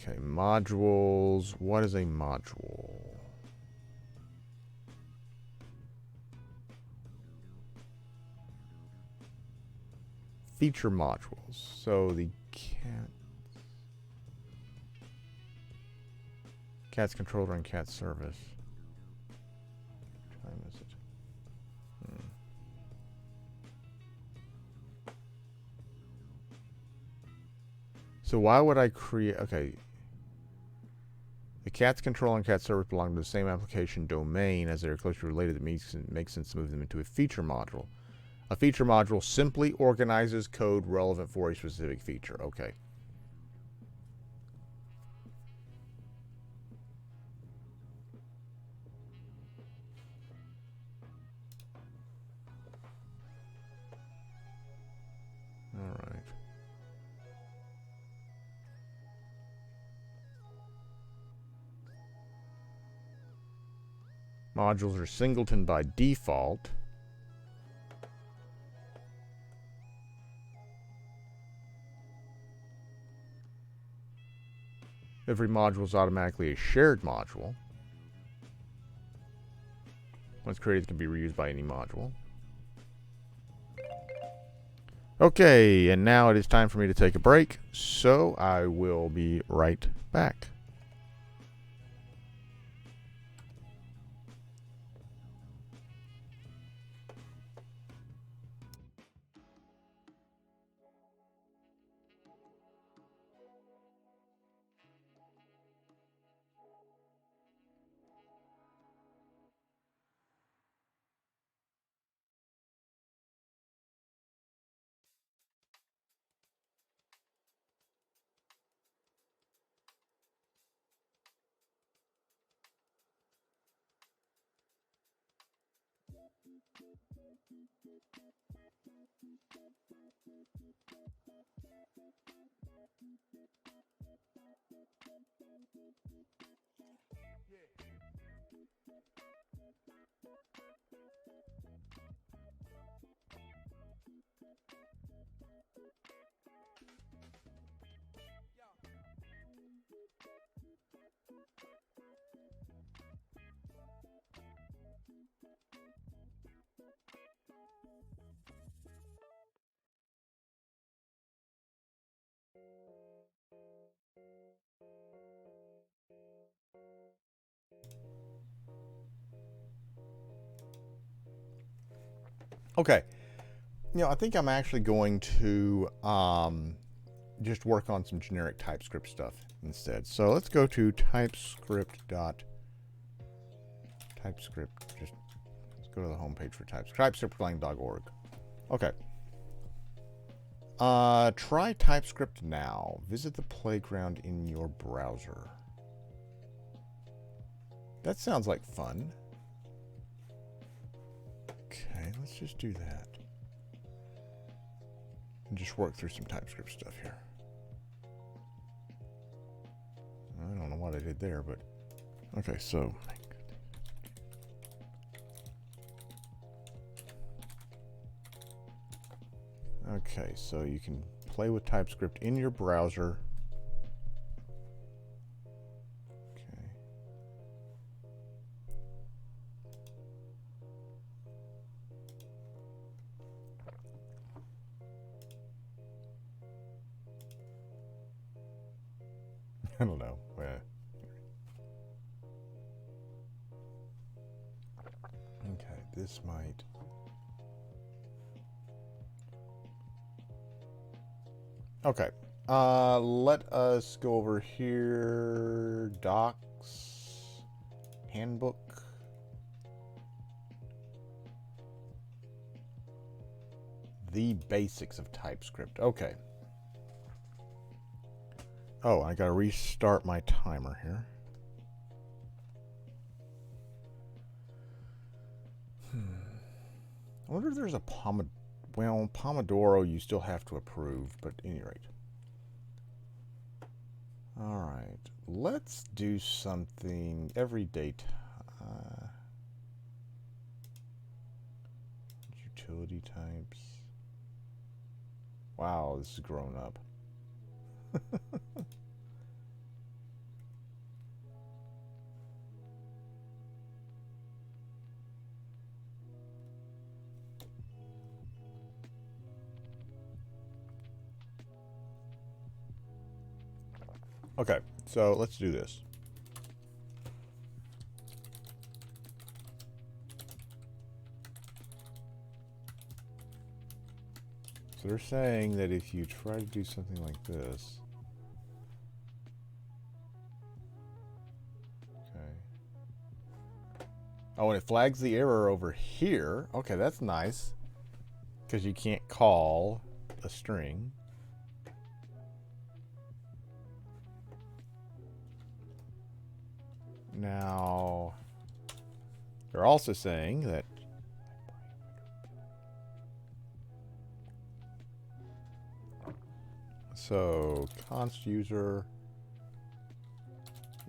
[SPEAKER 1] Okay, modules. What is a module? Feature modules. So the cat's controller and cat service. Which time is it? So why would I create? Okay. The cat's controller and cat service belong to the same application domain as they are closely related. It makes sense to move them into a feature module. A feature module simply organizes code relevant for a specific feature. Okay. All right. Modules are singleton by default. Every module is automatically a shared module. Once created, it can be reused by any module. Okay, and now it is time for me to take a break, so I will be right back. Okay, I think I'm actually going to just work on some generic TypeScript stuff instead. So let's go to TypeScript. Just let's go to the homepage for TypeScript, TypeScriptLang.org. Okay. Try TypeScript now. Visit the playground in your browser. That sounds like fun. Okay, let's just do that. And just work through some TypeScript stuff here. I don't know what I did there, but okay, so okay, so you can play with TypeScript in your browser. Okay. I don't know. Okay, this might. Okay. Let us go over here. Docs. Handbook. The basics of TypeScript. Okay. Oh, I gotta restart my timer here. I wonder if there's a Pomodoro you still have to approve, but at any rate. All right, let's do something everyday. Utility types. Wow, this is grown up. Okay, so let's do this. So they're saying that if you try to do something like this. Okay. Oh, and it flags the error over here. Okay, that's nice. Because you can't call a string. Now, they're also saying that so const user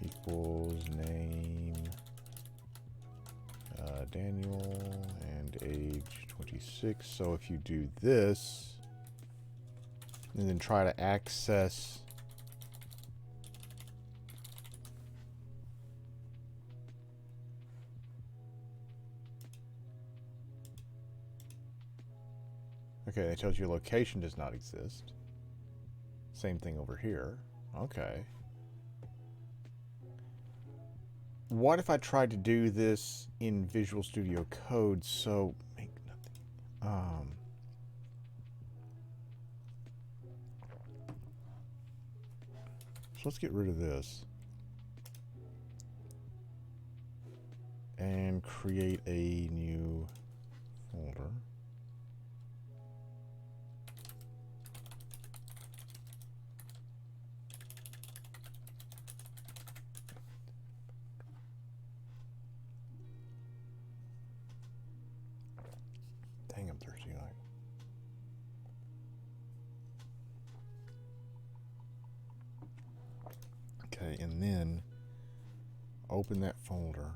[SPEAKER 1] equals name Daniel and age 26. So if you do this and then try to access Okay, it tells you location does not exist. Same thing over here. Okay. What if I tried to do this in Visual Studio Code? So make nothing. So let's get rid of this and create a new folder. Dang, I'm thirsty tonight. Okay, and then open that folder.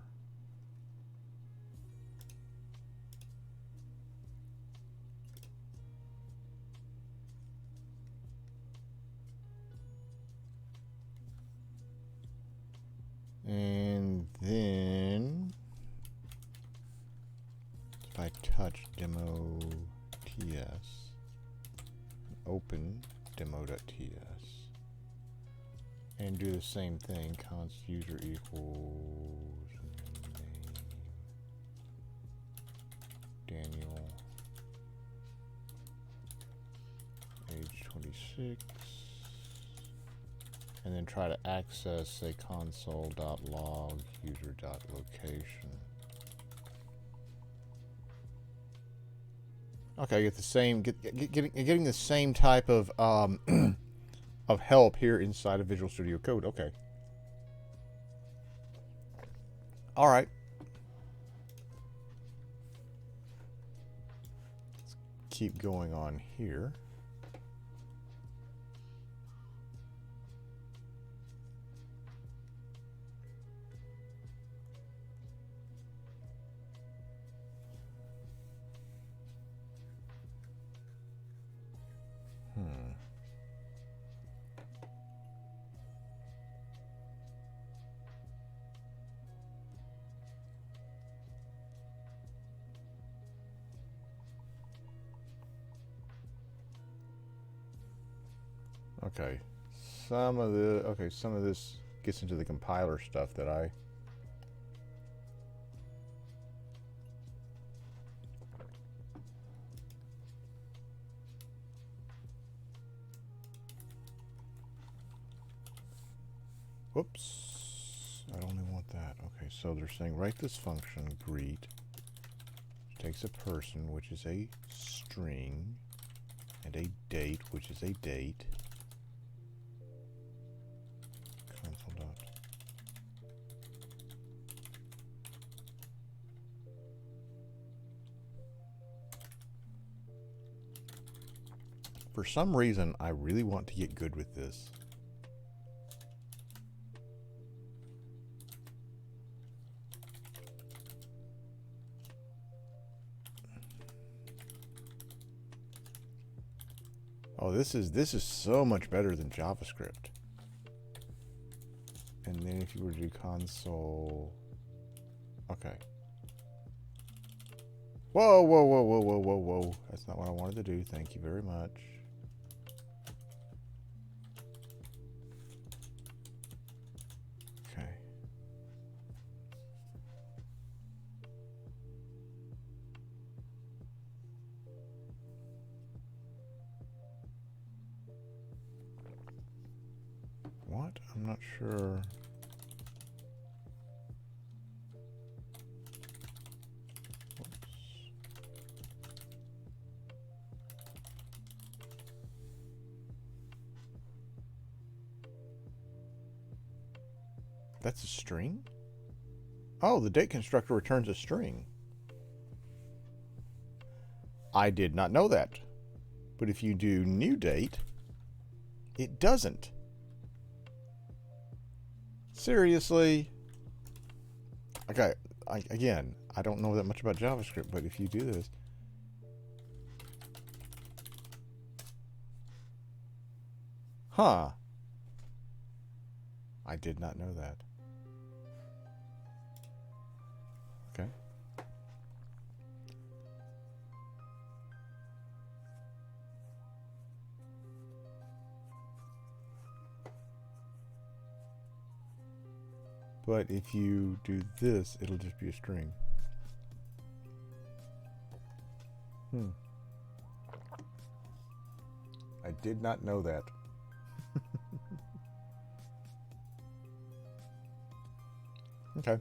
[SPEAKER 1] And then if I touch demo ts, open demo.ts, and do the same thing, const user equals name Daniel, age 26, and then try to access a console.log user.location. Okay, get the same, getting the same type of of help here inside of Visual Studio Code. Okay. All right. Let's keep going on here. Okay, some of this gets into the compiler stuff that I whoops, I only want that. Okay, so they're saying write this function greet, takes a person, which is a string, and a date, which is a date. For some reason, I really want to get good with this. Oh, this is so much better than JavaScript. And then if you were to do console, okay. Whoa, whoa, whoa, whoa, whoa, whoa, whoa. That's not what I wanted to do. Thank you very much. Okay. What? I'm not sure. That's a string? Oh, the date constructor returns a string. I did not know that. But if you do new date, it doesn't. Seriously? Okay, again, I don't know that much about JavaScript, but if you do this, huh? I did not know that. Okay. But if you do this, it'll just be a string. I did not know that. Okay.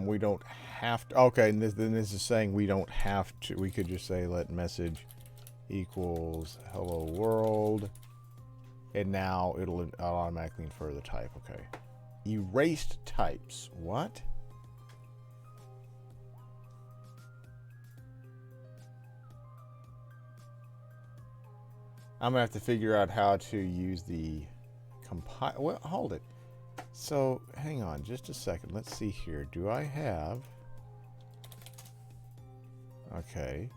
[SPEAKER 1] We don't have to. Okay, and then this is saying we don't have to. We could just say let message equals hello world, and now it'll automatically infer the type. Okay. Erased types. What? I'm gonna have to figure out how to use the compile. Well, hold it. So hang on just a second. Let's see here. Do I have? Okay.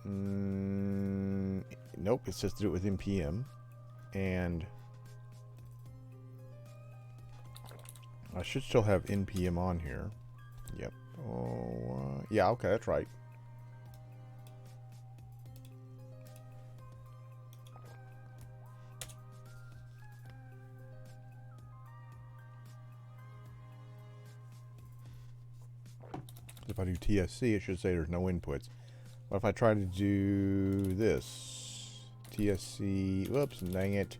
[SPEAKER 1] Nope. It says to do it with npm, and I should still have npm on here. Yep. Oh, yeah. Okay, that's right. If I do TSC, it should say there's no inputs. But if I try to do this, TSC, whoops, dang it.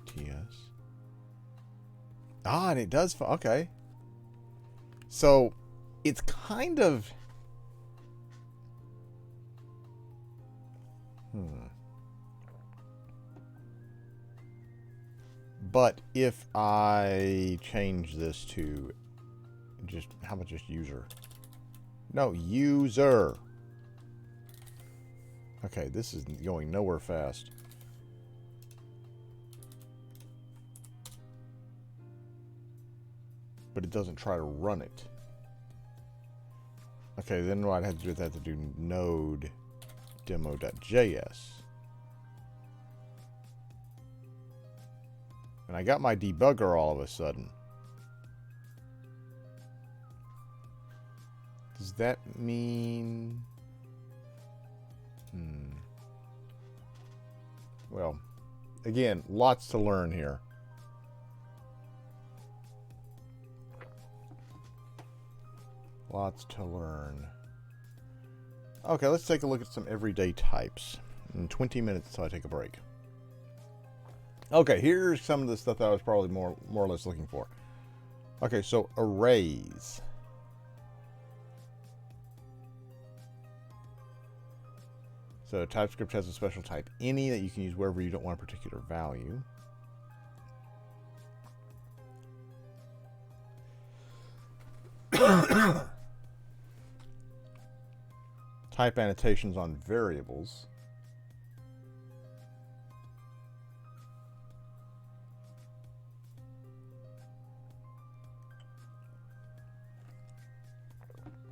[SPEAKER 1] .ts. Ah, and it does, okay. So, it's kind of... But if I change this to just, how about just user? No, user. Okay, this is going nowhere fast. But it doesn't try to run it. Okay, then what I'd have to do is I have to do node demo.js. And I got my debugger all of a sudden. Does that mean... Well, again, lots to learn here. Lots to learn. Okay, let's take a look at some everyday types. In 20 minutes until I take a break. Okay, here's some of the stuff that I was probably more or less looking for. Okay, so arrays. So TypeScript has a special type, any, that you can use wherever you don't want a particular value. Type annotations on variables.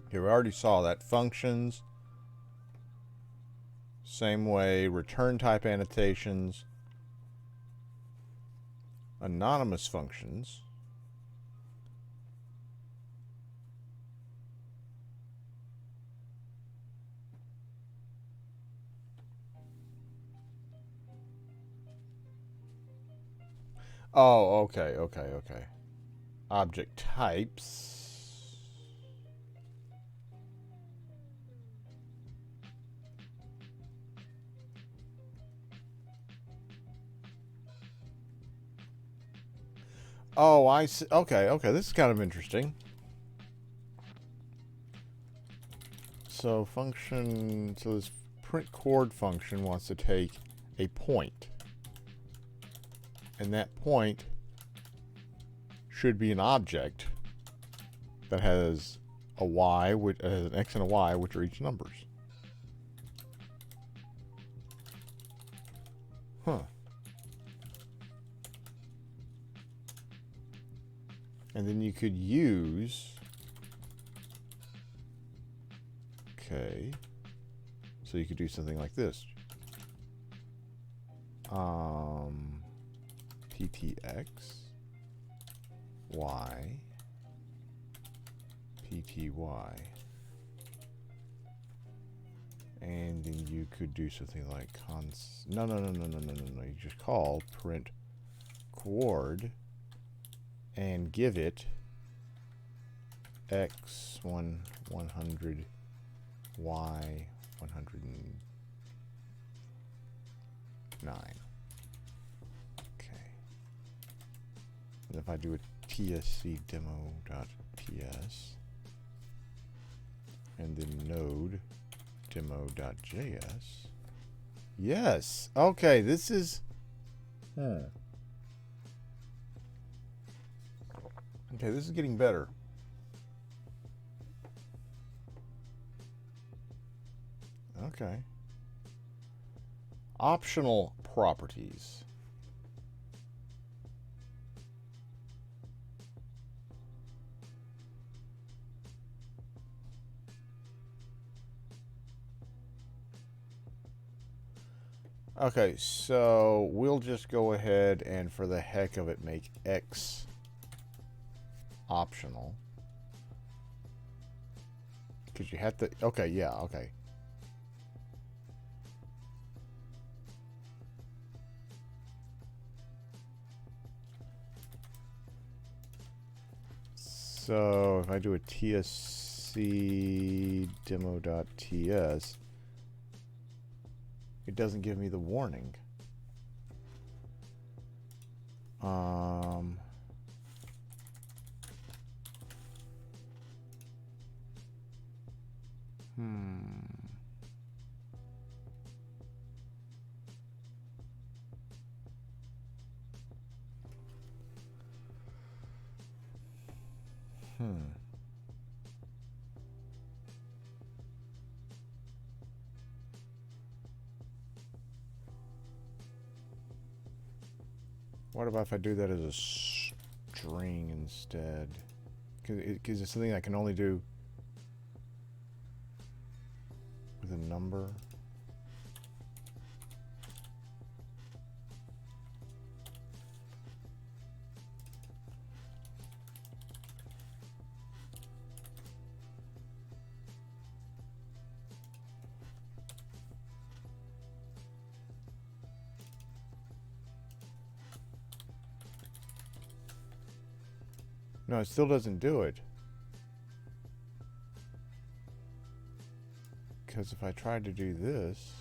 [SPEAKER 1] Here, we already saw that. Functions. Same way. Return type annotations. Anonymous functions. Oh, okay. Object types. Oh, I see. Okay, this is kind of interesting. So function, so this print chord function wants to take a point. And that point should be an object that has a y, which has an x and a y, which are each numbers. Huh. And then you could use, okay, so you could do something like this. PTX, Y, PTY. And And then you could do something like no. You just call print coord and give it x 100, y 109. Okay. And if I do a tsc demo.ts and then node demo.js. Yes. Okay, this is okay, this is getting better. Okay. Optional properties. Okay, so we'll just go ahead and for the heck of it make X optional. Because you have to, okay, yeah, okay. So if I do a tsc demo.ts, it doesn't give me the warning. What about if I do that as a string instead? Because it's something I can only do with a number. No, it still doesn't do it. Because if I tried to do this,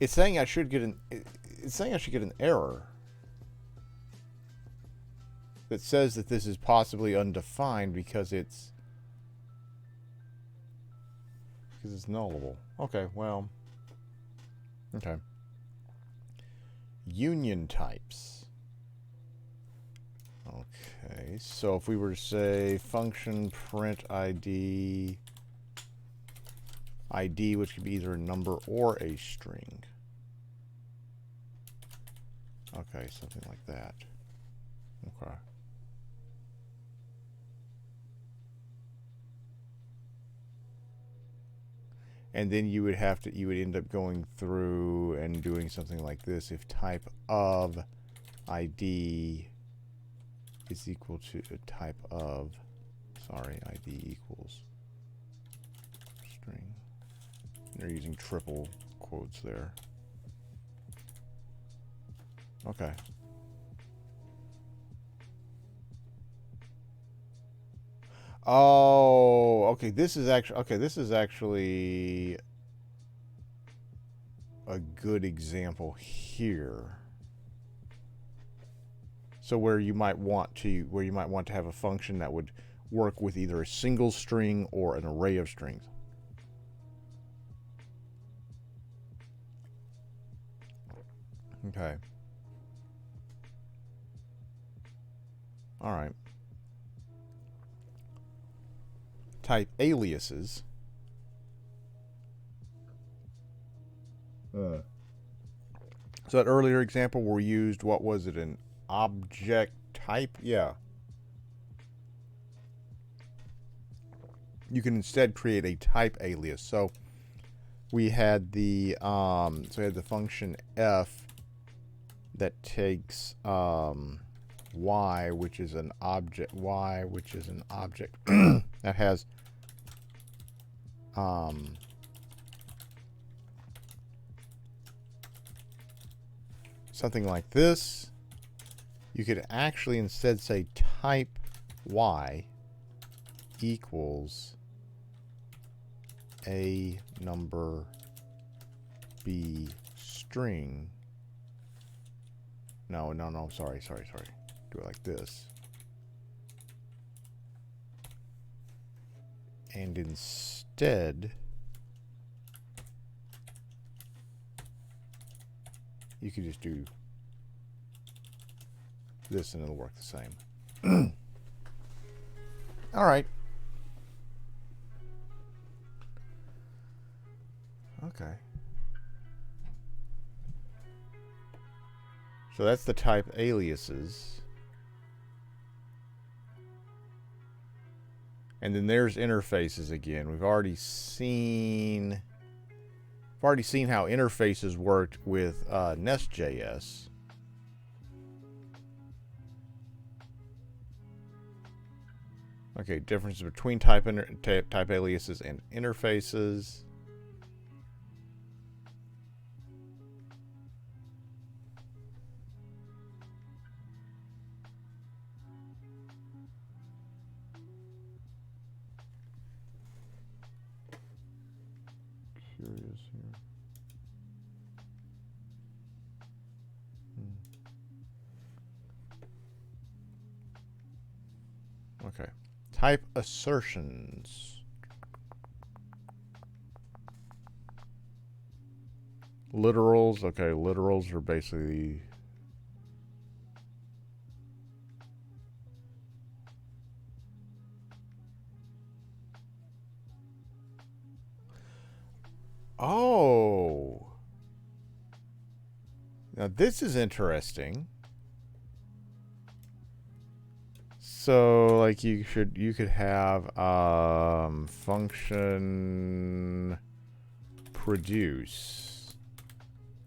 [SPEAKER 1] it's saying I should get an. It's saying I should get an error that says that this is possibly undefined because it's nullable. Okay, well, okay. Union types. Okay, so if we were to say function print ID, which could be either a number or a string. Okay, something like that. Okay. And then you would end up going through and doing something like this. If type of ID is equal to a type of, ID equals string. They're using triple quotes there. Okay. Oh, okay. This is actually a good example here. So where you might want to have a function that would work with either a single string or an array of strings. Okay. All right. Type aliases. So that earlier example where we used, what was it, an object type? Yeah. You can instead create a type alias. So we had the function f that takes y, which is an object, that has something like this, you could actually instead say type y equals a number b string. No, sorry. Do it like this. And instead, you could just do this and it'll work the same. All right. Okay. So that's the type aliases. And then there's interfaces again. We've already seen how interfaces worked with Nest.js. Okay, differences between type aliases and interfaces. Curious here. Okay. Type assertions. Literals. Okay, literals are basically oh. Now this is interesting. So like you could have function produce,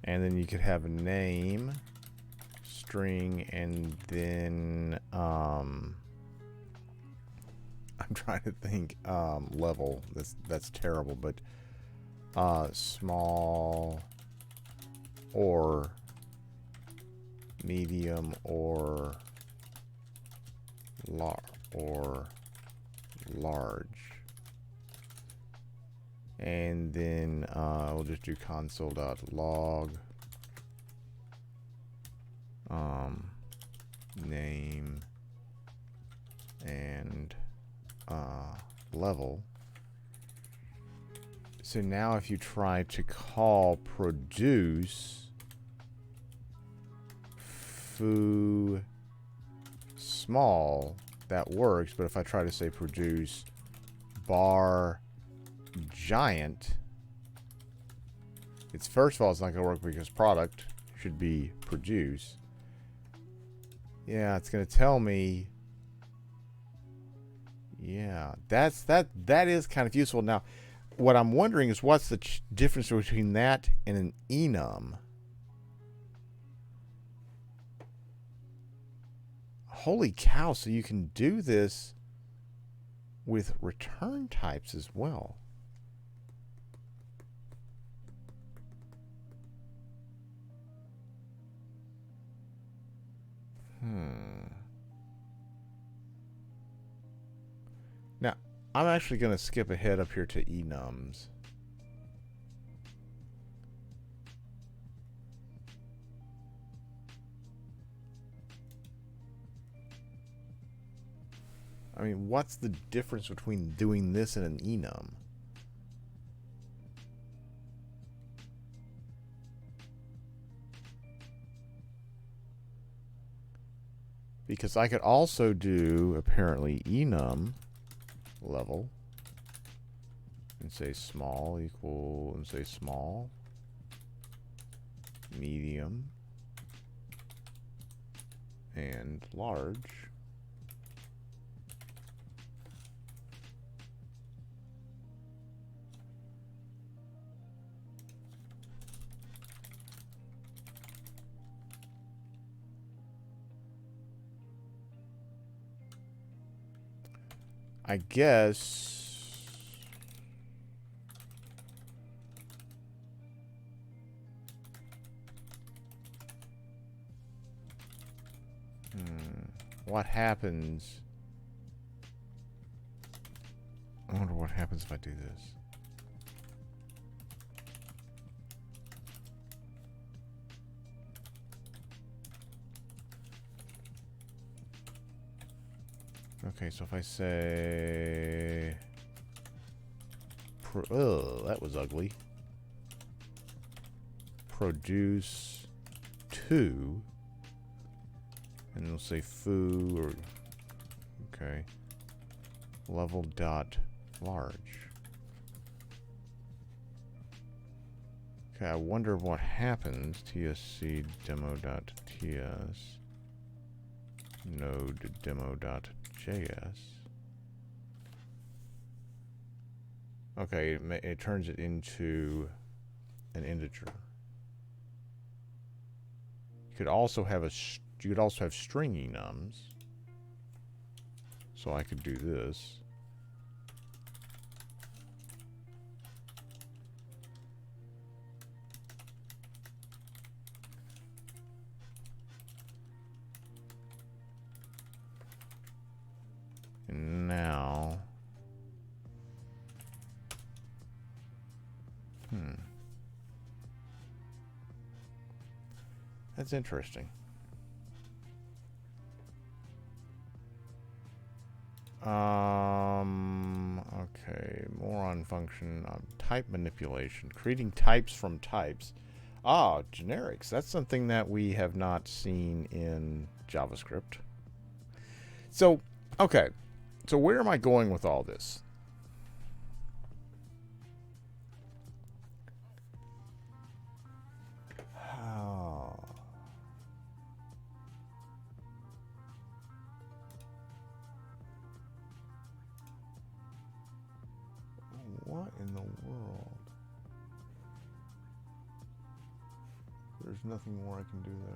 [SPEAKER 1] and then you could have a name string, and then I'm trying to think level. That's terrible, but small or medium or large, and then we'll just do console.log name and level. So now if you try to call produce foo small, that works, but if I try to say produce bar giant, it's first of all it's not going to work because product should be produce. Yeah, it's going to tell me. Yeah, that is kind of useful. Now, what I'm wondering is what's the difference between that and an enum? Holy cow, so you can do this with return types as well. Now, I'm actually going to skip ahead up here to enums. I mean, what's the difference between doing this and an enum? Because I could also do, apparently, enum level and say small equal, and say small, medium, and large. I guess... What happens... I wonder what happens if I do this. Okay, so if I say... Oh, that was ugly. Produce 2. And we'll say foo or... Okay. Level dot large. Okay, I wonder what happens. TSC demo.ts node demo.js. Okay, it turns it into an integer. You could also have stringy nums. So I could do this. And now, that's interesting. Okay, more on function, type manipulation, creating types from types. Ah, generics. That's something that we have not seen in JavaScript. So, okay. So where am I going with all this? Oh. What in the world? There's nothing more I can do there.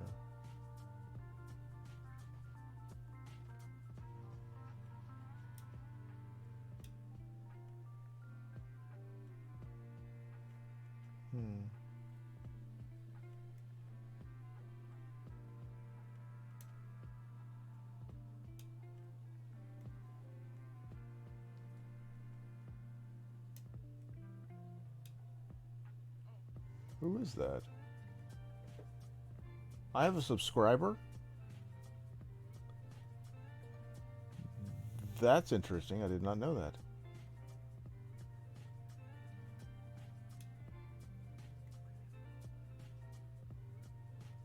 [SPEAKER 1] Who is that? I have a subscriber? That's interesting. I did not know that.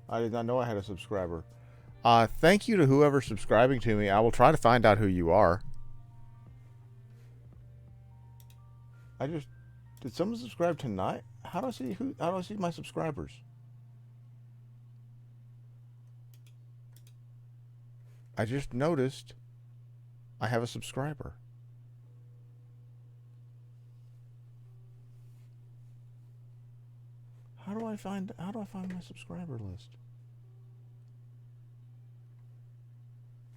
[SPEAKER 1] I did not know I had a subscriber. Thank you to whoever's subscribing to me. I will try to find out who you are. Did someone subscribe tonight? How do I see my subscribers? I just noticed I have a subscriber. How do I find my subscriber list?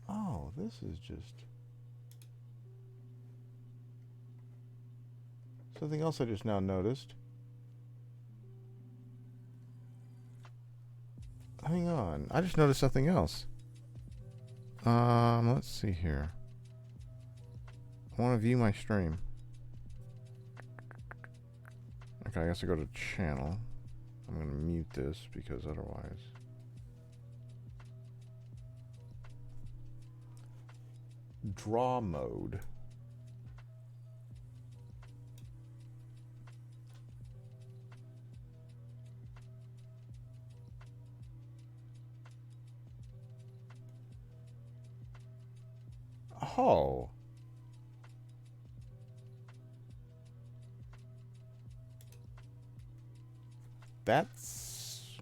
[SPEAKER 1] Oh, this is just something else I just now noticed. Hang on. I just noticed something else. Let's see here. I want to view my stream. Okay, I guess I go to channel. I'm going to mute this because otherwise... Draw mode. Oh. That's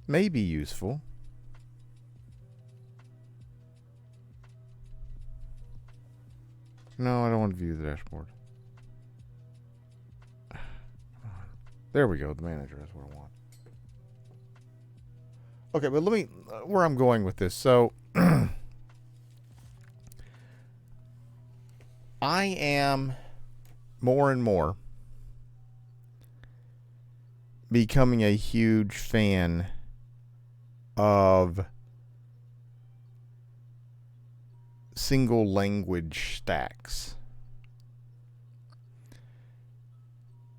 [SPEAKER 1] maybe useful. No, I don't want to view the dashboard. There we go, the manager, that's what I want. Okay, but let me, where I'm going with this. So, I am more and more becoming a huge fan of single language stacks.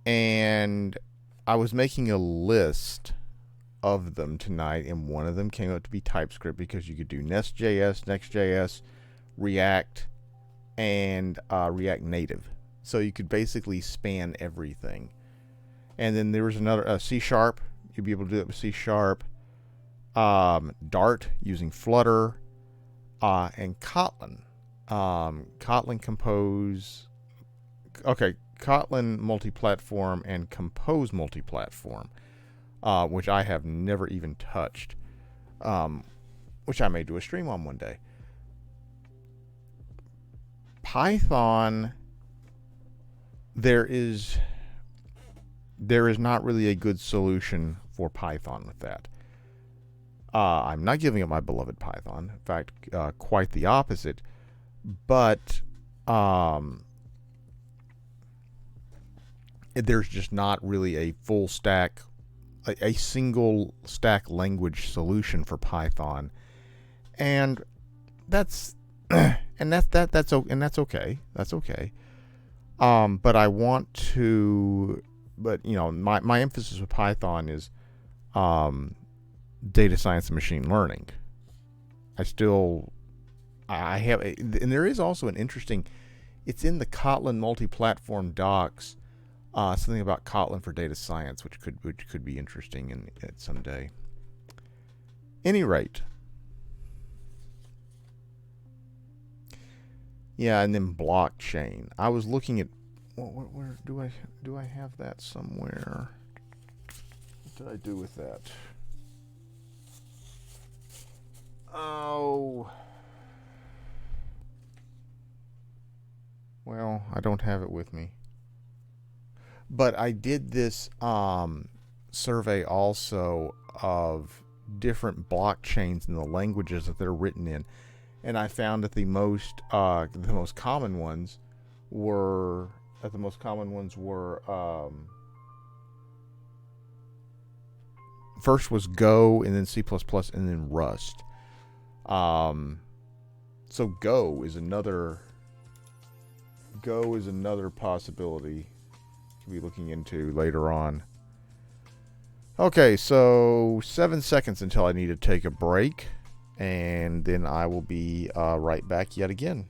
[SPEAKER 1] And I was making a list of them tonight, and one of them came up to be TypeScript, because you could do Nest.js, Next.js, React, and React Native. So you could basically span everything. And then there was another C#. You'd be able to do it with C#. Dart using Flutter, and Kotlin. Kotlin Compose. Okay, Kotlin multi-platform and Compose multi-platform, which I have never even touched, which I may do a stream on one day. Python, there is not really a good solution for Python with that. I'm not giving up my beloved Python. In fact, quite the opposite. But there's just not really a full stack, a single stack language solution for Python, and that's that's okay. That's okay. But I want to. But my emphasis with Python is data science and machine learning. I have, and there is also an interesting. It's in the Kotlin multi-platform docs. Something about Kotlin for data science, which could be interesting in someday. Any rate, yeah, and then blockchain. I was looking at where do I have that somewhere? What did I do with that? Oh, well, I don't have it with me. But I did this survey also of different blockchains and the languages that they're written in, and I found that the most common ones were first was Go, and then C++, and then Rust. So Go is another possibility to be looking into later on. Okay, so 7 seconds until I need to take a break, and then I will be right back yet again.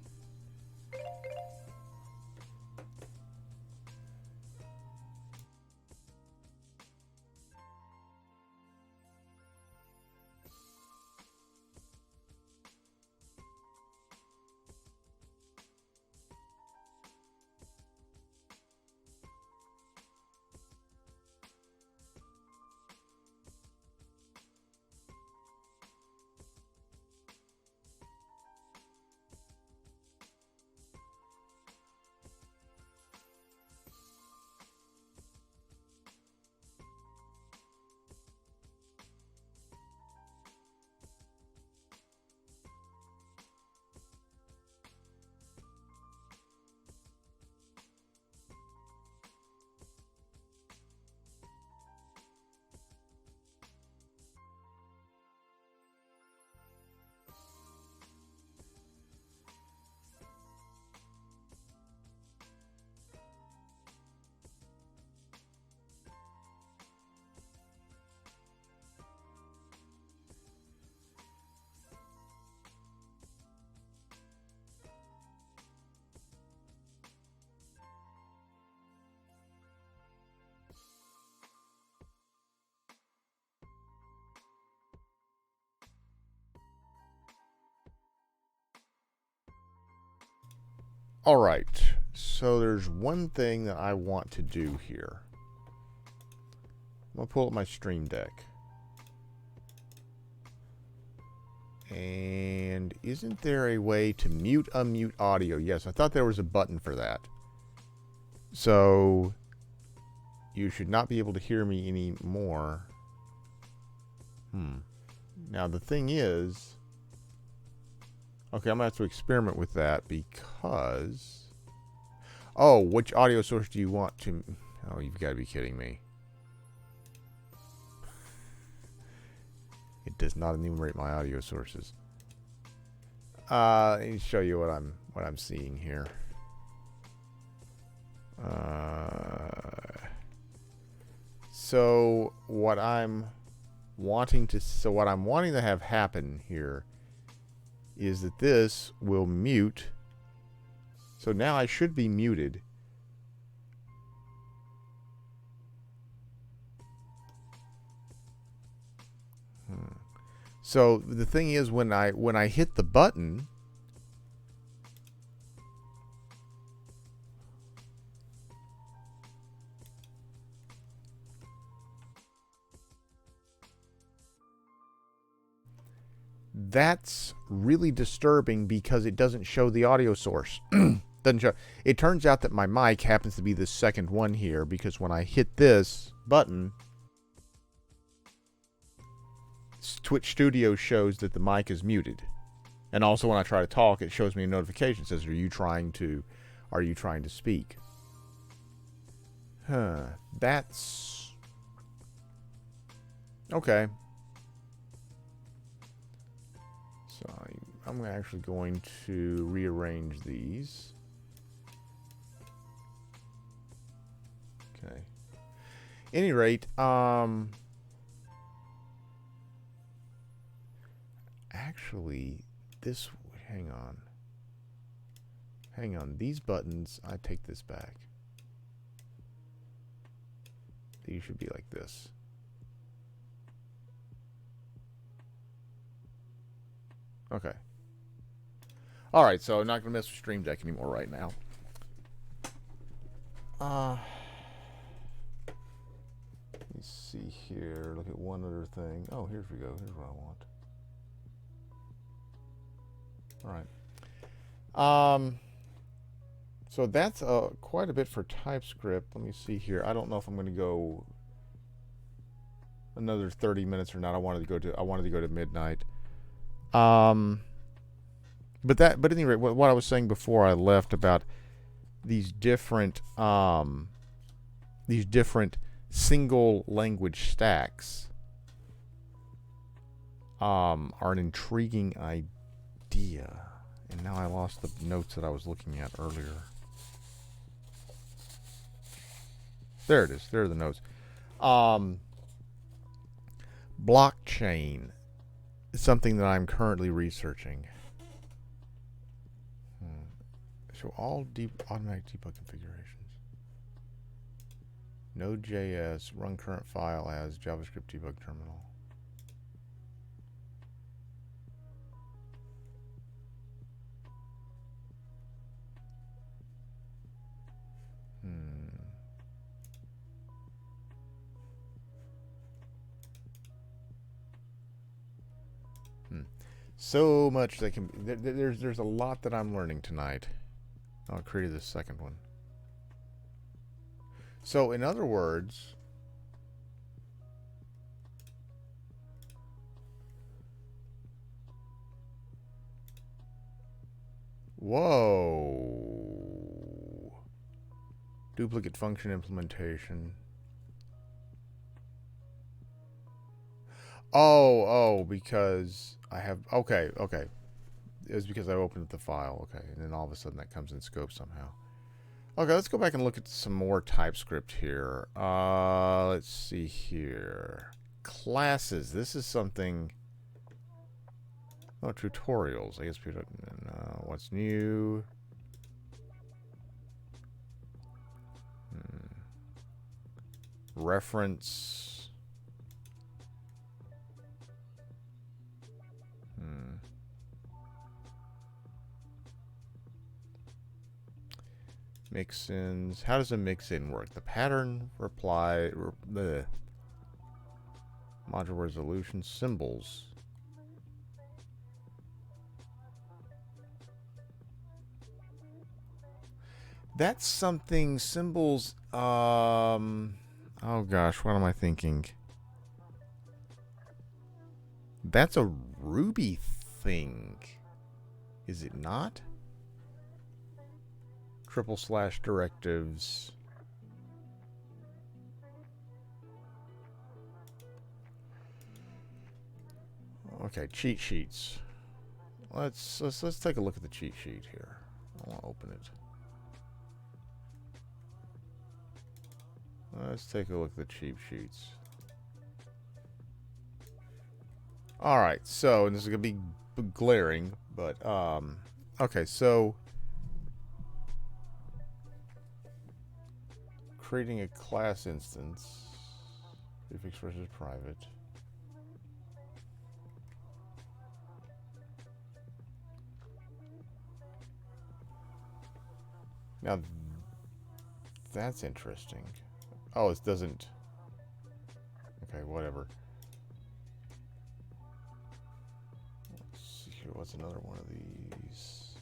[SPEAKER 1] All right, so there's one thing that I want to do here. I'm going to pull up my Stream Deck. And isn't there a way to mute, unmute audio? Yes, I thought there was a button for that. So you should not be able to hear me anymore. Now the thing is, okay, I'm going to have to experiment with that because Oh, which audio source do you want to... Oh, you've got to be kidding me. It does not enumerate my audio sources. Let me show you what I'm seeing here. So what I'm wanting to have happen here is that this will mute. So now I should be muted. So the thing is, when I hit the button, that's really disturbing because it doesn't show the audio source. Doesn't show. It turns out that my mic happens to be the second one here, because when I hit this button, Twitch Studio shows that the mic is muted. And also when I try to talk, it shows me a notification that says, are you trying to speak? That's okay. So I'm actually going to rearrange these. Okay. At any rate, actually, this, hang on, these buttons, I take this back. These should be like this. Okay. Alright, so I'm not going to mess with Stream Deck anymore right now. Let me see here, look at one other thing. Oh, here we go, here's what I want. All right. So that's quite a bit for TypeScript. Let me see here. I don't know if I'm going to go another 30 minutes or not. I wanted to go to midnight. But at any rate, what I was saying before I left about these different single language stacks are an intriguing idea. And now I lost the notes that I was looking at earlier. There it is. There are the notes. Blockchain is something that I'm currently researching. So all automatic debug configurations. Node.js, run current file as JavaScript debug terminal. So much that can. There's a lot that I'm learning tonight. I created this second one. So in other words, whoa, duplicate function implementation. Oh, because I have, okay. It's because I opened up the file, okay, and then all of a sudden that comes in scope somehow. Okay, let's go back and look at some more TypeScript here. Let's see here. Classes, this is something, oh, tutorials, I guess people don't know what's new. Reference. Mix-ins. How does a mix-in work? The pattern, reply, the module resolution, symbols. That's something, symbols, oh gosh, what am I thinking? That's a Ruby thing, is it not? / directives. Okay, cheat sheets. Let's take a look at the cheat sheet here. I want to open it. Let's take a look at the cheat sheets. All right, so, and this is gonna be glaring, but okay, so creating a class instance, prefix versus private. Now, that's interesting. Oh, it doesn't. Okay, whatever. Let's see here. What's another one of these?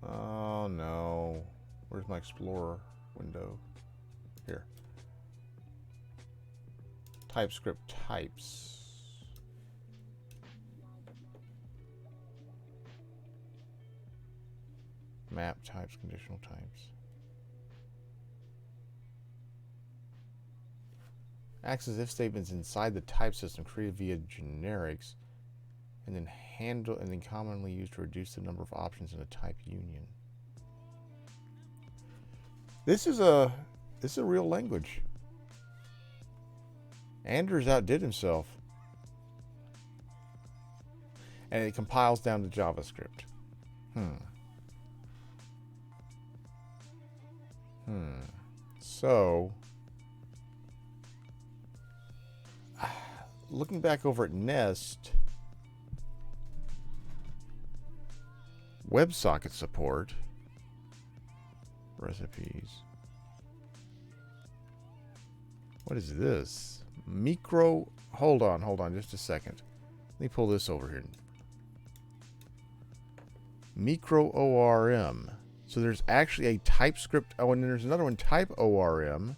[SPEAKER 1] Oh, no. Where's my Explorer window? Here. TypeScript types. Map types, conditional types. Acts as if statements inside the type system created via generics and then commonly used to reduce the number of options in a type union. This is a real language. Anders outdid himself. And it compiles down to JavaScript. So, looking back over at Nest, WebSocket support, recipes. What is this? Hold on just a second. Let me pull this over here. Micro ORM. So there's actually a TypeScript. Oh, and then there's another one, Type ORM.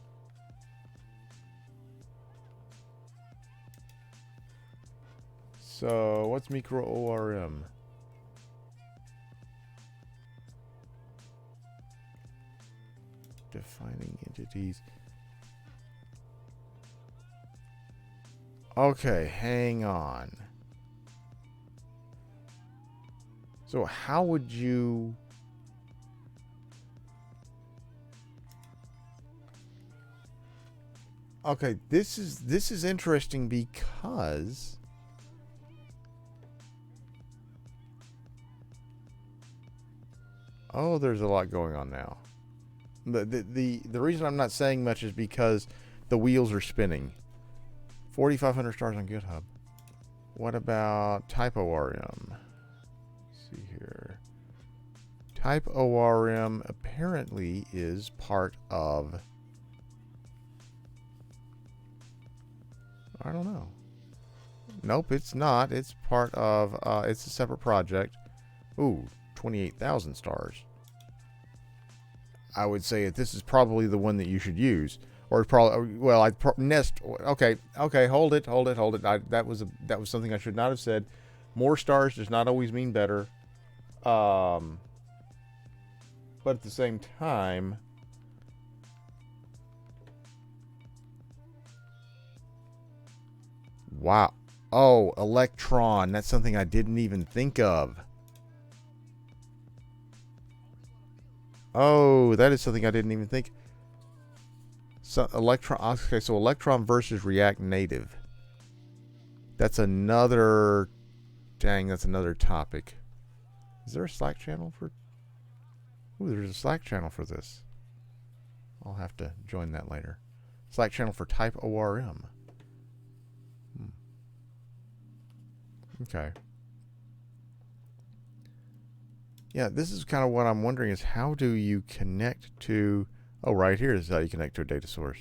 [SPEAKER 1] So what's Micro ORM? Defining entities. Okay, hang on. So how would you... Okay, this is interesting because there's a lot going on now. The reason I'm not saying much is because the wheels are spinning. 4,500 stars on GitHub. What about Type ORM? Let's see here. Type ORM apparently is part of... I don't know. Nope, it's not. It's part of... it's a separate project. Ooh, 28,000 stars. I would say that this is probably the one that you should use. Or probably... Well, Nest... Okay, hold it. That was something I should not have said. More stars does not always mean better. But at the same time... Wow. Oh, Electron. That's something I didn't even think of. Oh, that is something I didn't even think. So Electron. Okay, so Electron versus React Native. That's another... Dang, that's another topic. Is there a Slack channel for... Ooh, there's a Slack channel for this. I'll have to join that later. Slack channel for Type ORM. Okay. Yeah, this is kind of what I'm wondering is how do you connect to... Oh, right here is how you connect to a data source.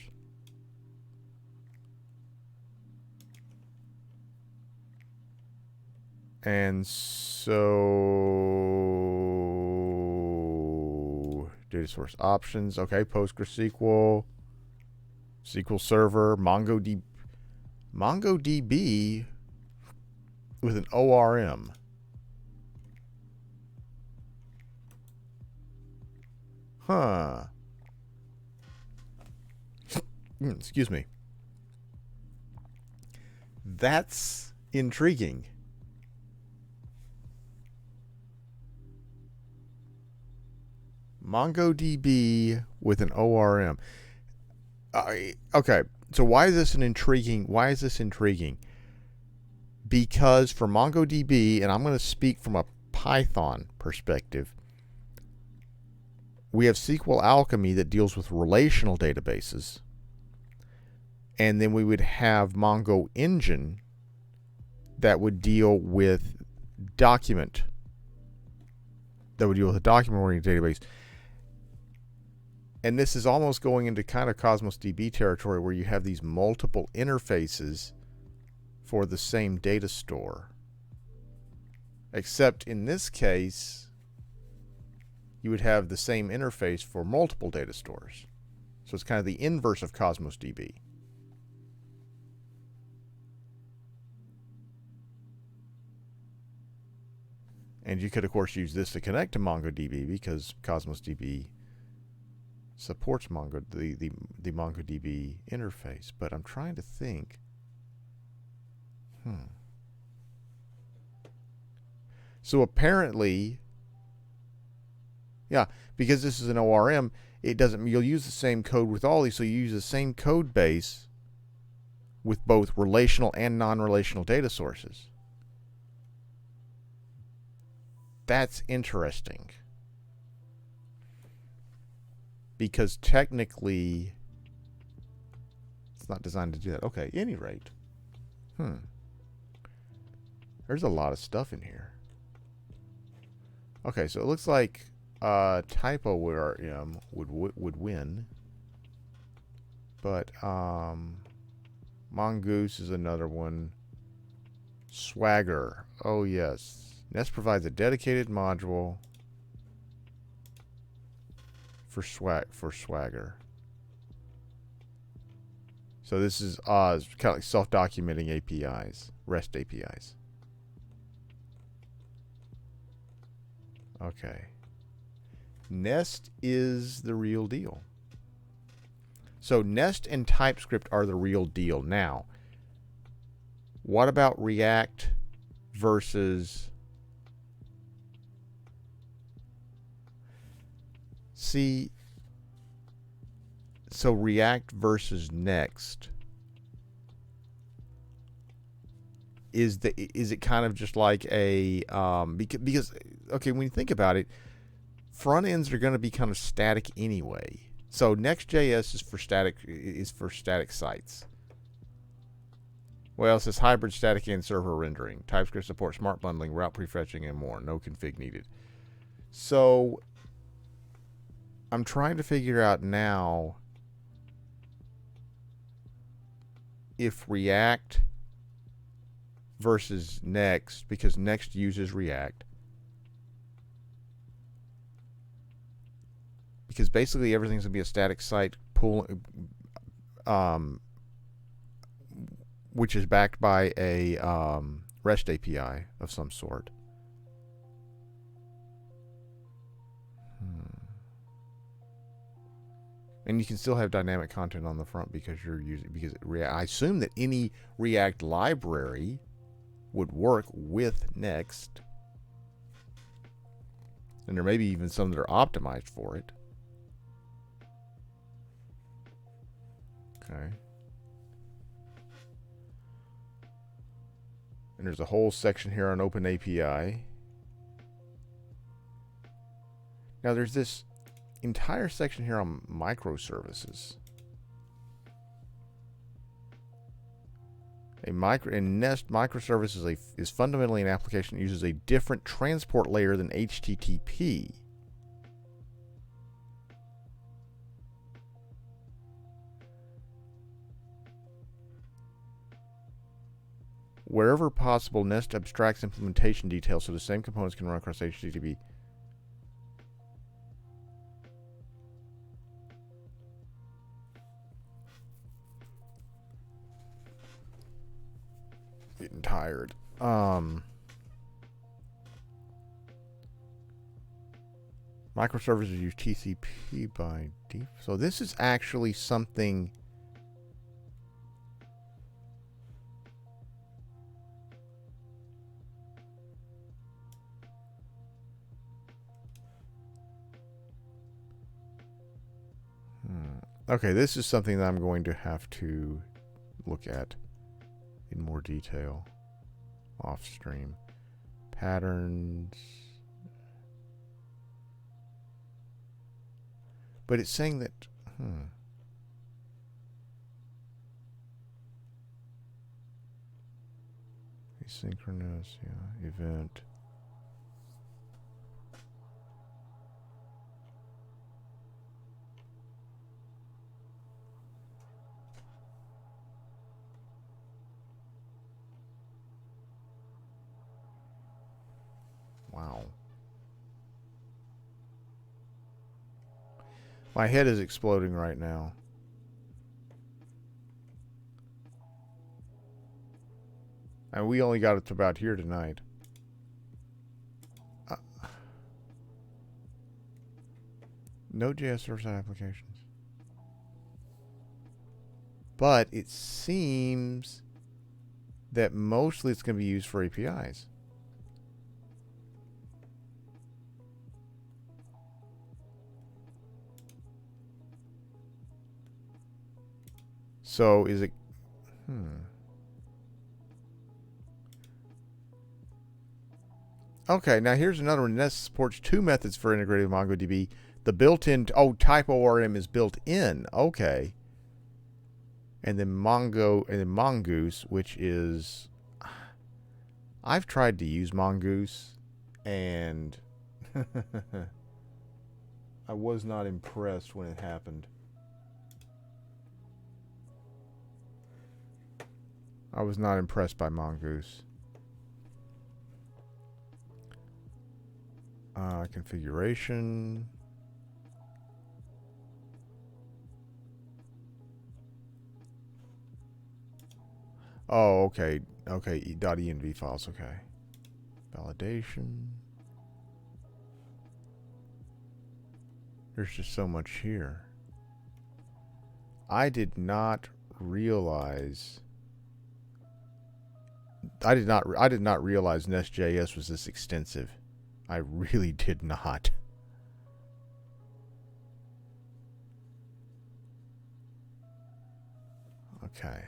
[SPEAKER 1] And so... Data source options. Okay, PostgreSQL. SQL Server. MongoDB with an ORM. Huh. Excuse me. That's intriguing. MongoDB with an ORM. Okay, so why is this intriguing? Because for MongoDB, and I'm going to speak from a Python perspective, we have SQL Alchemy that deals with relational databases. And then we would have Mongo Engine that would deal with document. That would deal with a document-oriented database. And this is almost going into kind of Cosmos DB territory where you have these multiple interfaces for the same data store. Except in this case, you would have the same interface for multiple data stores. So it's kind of the inverse of Cosmos DB. And you could, of course, use this to connect to MongoDB because Cosmos DB supports the MongoDB interface. But I'm trying to think. So apparently, yeah, because this is an ORM, it doesn't. You'll use the same code with all these, so you use the same code base with both relational and non-relational data sources. That's interesting. Because technically, it's not designed to do that. Okay, at any rate. There's a lot of stuff in here. Okay, so it looks like typo would win. But Mongoose is another one. Swagger. Oh, yes. Nest provides a dedicated module for Swagger. So this is kind of like self-documenting APIs, REST APIs. Okay. Nest is the real deal. So Nest and TypeScript are the real deal. Now, what about React versus... See, so React versus Next, is it kind of just like a because okay, when you think about it, front ends are going to be kind of static anyway. So Next.js is for static sites. Well, it says hybrid static and server rendering. TypeScript supports smart bundling, route prefetching, and more. No config needed. So I'm trying to figure out now if React versus Next, because Next uses React. Because basically everything's going to be a static site which is backed by a REST API of some sort. And you can still have dynamic content on the front because I assume that any React library would work with Next. And there may be even some that are optimized for it. Okay. And there's a whole section here on OpenAPI. Now there's this entire section here on microservices. In Nest, microservices is fundamentally an application that uses a different transport layer than HTTP. Wherever possible, Nest abstracts implementation details so the same components can run across HTTP. Getting tired. Microservices use TCP by default. So this is actually something. Okay, this is something that I'm going to have to look at in more detail off stream. Patterns. But it's saying that, asynchronous, yeah, event. Wow. My head is exploding right now. And we only got it to about here tonight. Node.js server-side applications. But it seems that mostly it's going to be used for APIs. So is it... Okay, now here's another one. Nest supports two methods for integrating MongoDB. The built-in... Oh, type ORM is built in. Okay. And then Mongoose, which is... I've tried to use Mongoose, and I was not impressed when it happened. I was not impressed by Mongoose. Configuration. Oh, okay. Okay, .env files, okay. Validation. There's just so much here. I did not realize Nest.js was this extensive. I really did not. Okay.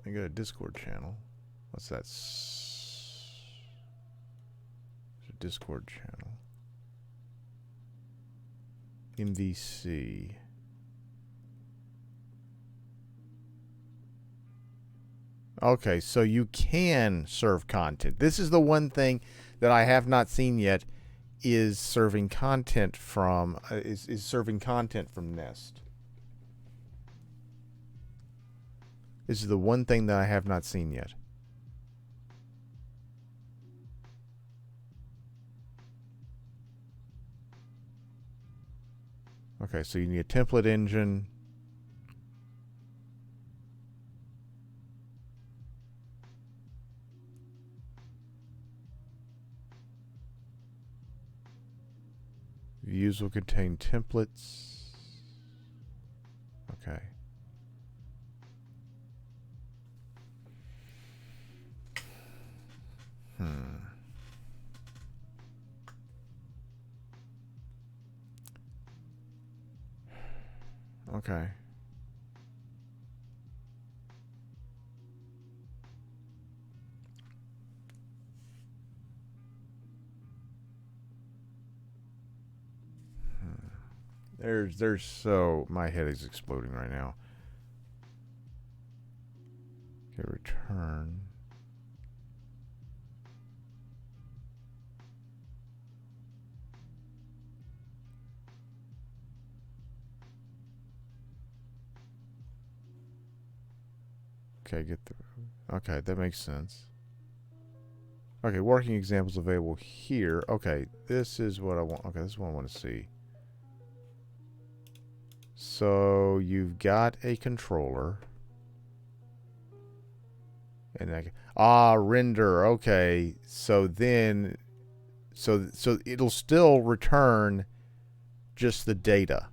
[SPEAKER 1] I got a Discord channel. What's that? It's a Discord channel. MVC. Okay, so you can serve content. This is the one thing that I have not seen yet, is serving content from serving content from Nest. This is the one thing that I have not seen yet. Okay, so you need a template engine. Views will contain templates. Okay. Okay. There's so my head is exploding right now. Okay, return. Okay, okay, that makes sense. Okay, working examples available here. Okay, this is what I want. Okay, this is what I want to see. So you've got a controller, And render. Okay, so then, so it'll still return just the data.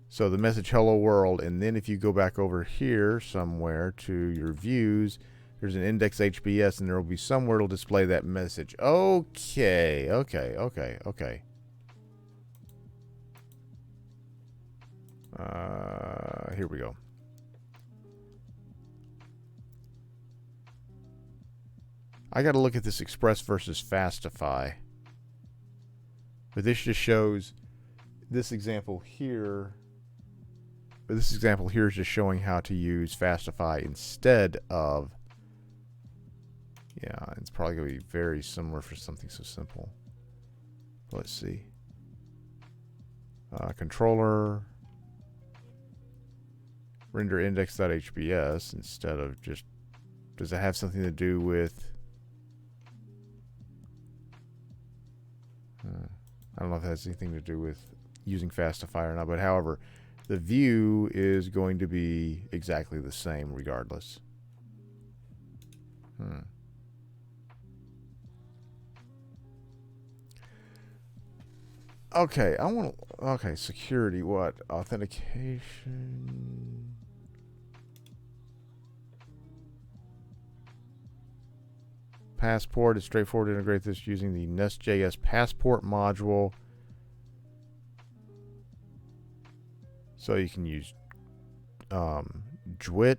[SPEAKER 1] So the message hello world, and then if you go back over here somewhere to your views, there's an index HBS, and there will be somewhere it'll display that message. Okay. Here we go. I got to look at this Express versus Fastify. But this just shows this example here. But this example here is just showing how to use Fastify instead of. Yeah, it's probably going to be very similar for something so simple. Let's see. Controller. Render index.hbs instead of just. Does it have something to do with. I don't know if it has anything to do with using Fastify or not, but however, the view is going to be exactly the same regardless. Okay, okay, security, what? Authentication. Passport is straightforward to integrate this using the Nest.js Passport module. So you can use Dwit.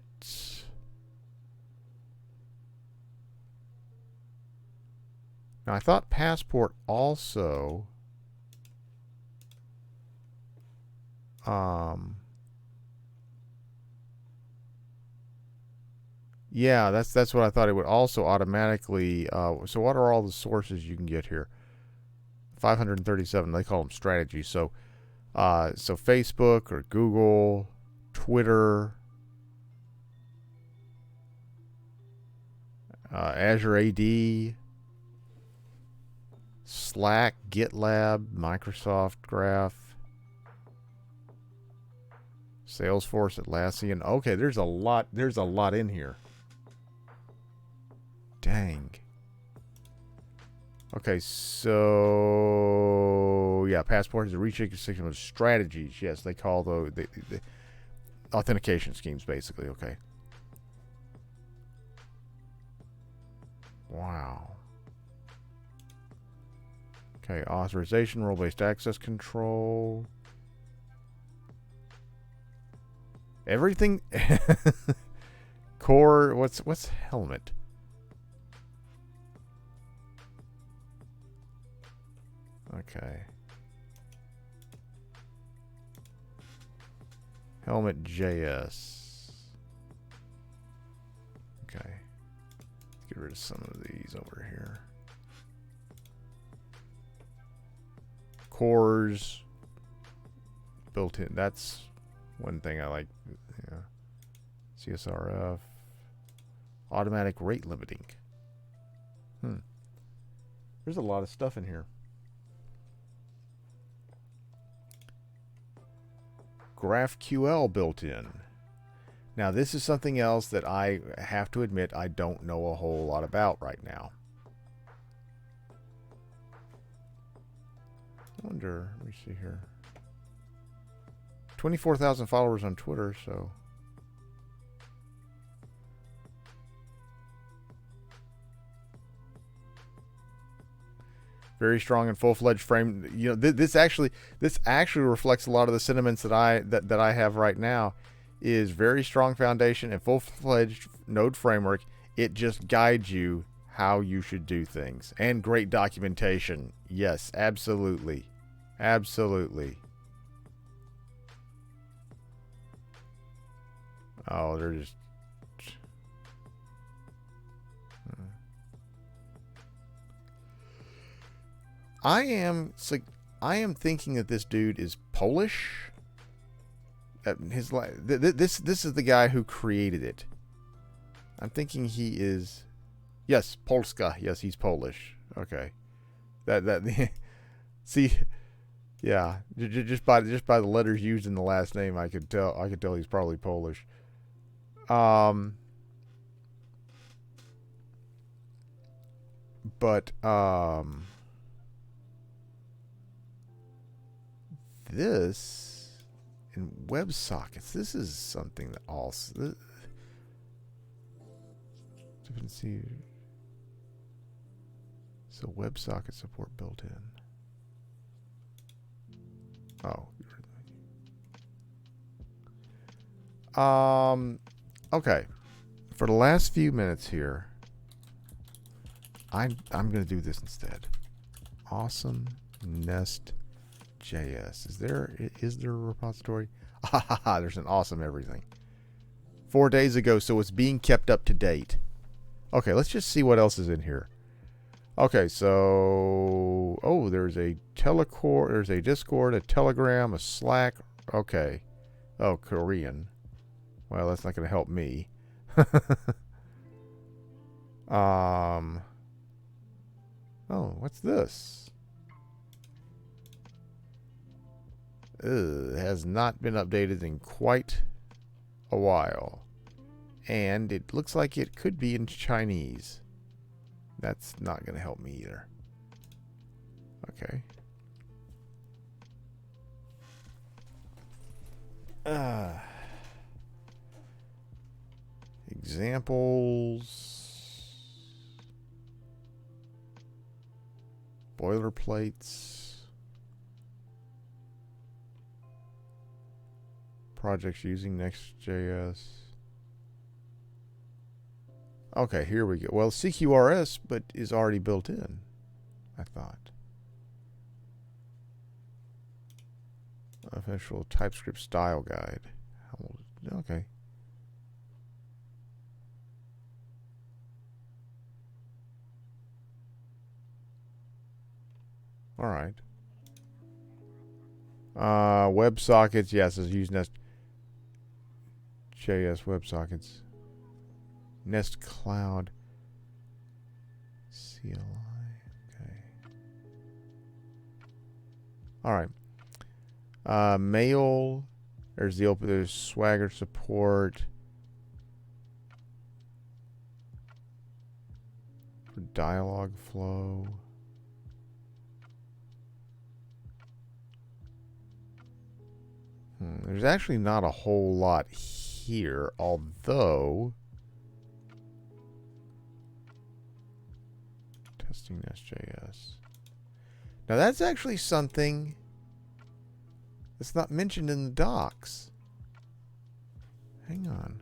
[SPEAKER 1] Now I thought Passport also yeah, that's what I thought. It would also automatically. So what are all the sources you can get here? 537. They call them strategies. So, so Facebook or Google, Twitter, Azure AD, Slack, GitLab, Microsoft Graph, Salesforce, Atlassian. Okay, there's a lot. There's a lot in here. Dang. Okay, so yeah, Passport is a reach section of strategies. Yes, they call those the authentication schemes, basically. Okay. Wow. Okay, authorization, role-based access control. Everything. Core. What's helmet? Okay. Helmet JS. Okay. Let's get rid of some of these over here. Cores built in. That's one thing I like. Yeah. CSRF. Automatic rate limiting. There's a lot of stuff in here. GraphQL built in. Now this is something else that I have to admit I don't know a whole lot about right now. I wonder, let me see here. 24,000 followers on Twitter, so. Very strong and full-fledged frame. You know, this actually reflects a lot of the sentiments that I have right now. Is very strong foundation and full-fledged Node framework. It just guides you how you should do things, and great documentation. Yes, absolutely, absolutely. Oh, they're just. I am thinking that this dude is Polish. This is the guy who created it. I'm thinking he is. Yes, Polska. Yes, he's Polish. Okay. That see, yeah. Just by the letters used in the last name, I could tell he's probably Polish. But this in WebSockets, this is something that also dependency. So WebSocket support built in. Oh. Okay. For the last few minutes here, I'm going to do this instead. Awesome Nest JS. Is there a repository? Ah, there's an awesome everything. 4 days ago, so it's being kept up to date. Okay, let's just see what else is in here. Okay, so there's a Telecore, there's a Discord, a Telegram, a Slack. Okay. Oh, Korean. Well, that's not going to help me. Oh, what's this? It has not been updated in quite a while. And it looks like it could be in Chinese. That's not going to help me either. Okay. Examples. Boilerplates. Projects using Next.js. Okay, here we go. Well, CQRS, but is already built in, I thought. Official TypeScript style guide. Okay. All right. WebSockets, yes, is use Nest.js WebSockets. Nest Cloud. CLI. Okay. All right. Mail. There's Swagger support. For dialog flow. There's actually not a whole lot here, although testing Nest.js. Now that's actually something that's not mentioned in the docs. Hang on.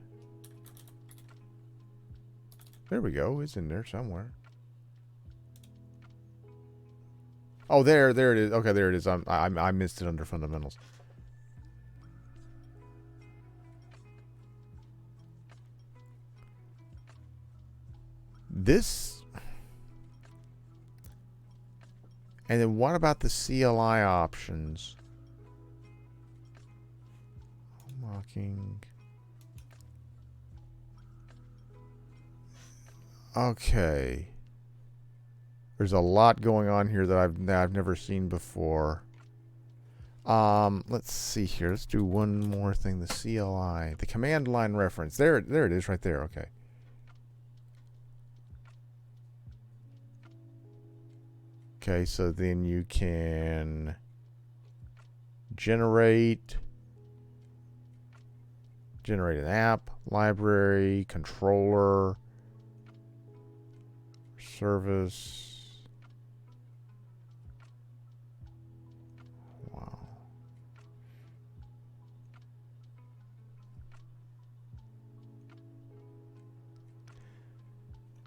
[SPEAKER 1] There we go. It's in there somewhere. Oh, there it is. Okay, there it is. I missed it under fundamentals. This, and then what about the CLI options? Mocking. Okay. There's a lot going on here that I've never seen before. Let's see here. Let's do one more thing. The CLI, the command line reference. There it is, right there. Okay. Okay, so then you can generate an app, library, controller, service. Wow.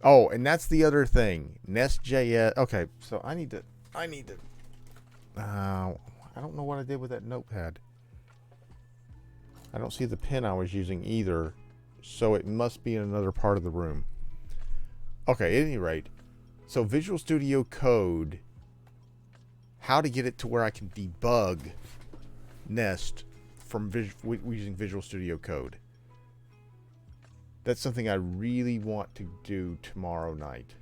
[SPEAKER 1] Oh, and that's the other thing. Nest.js. Okay, so I need to. I don't know what I did with that notepad. I don't see the pen I was using either, so it must be in another part of the room. Okay, at any rate, so Visual Studio Code, how to get it to where I can debug Nest from using Visual Studio Code. That's something I really want to do tomorrow night.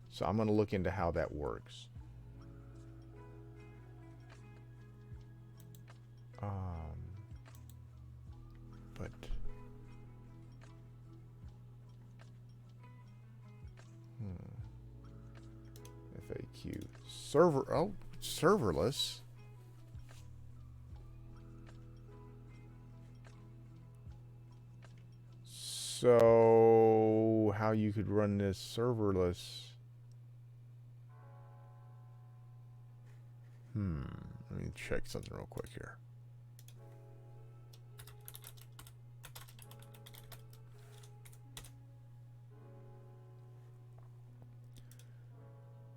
[SPEAKER 1] So I'm going to look into how that works. But FAQ. Serverless. So how you could run this serverless? Let me check something real quick here.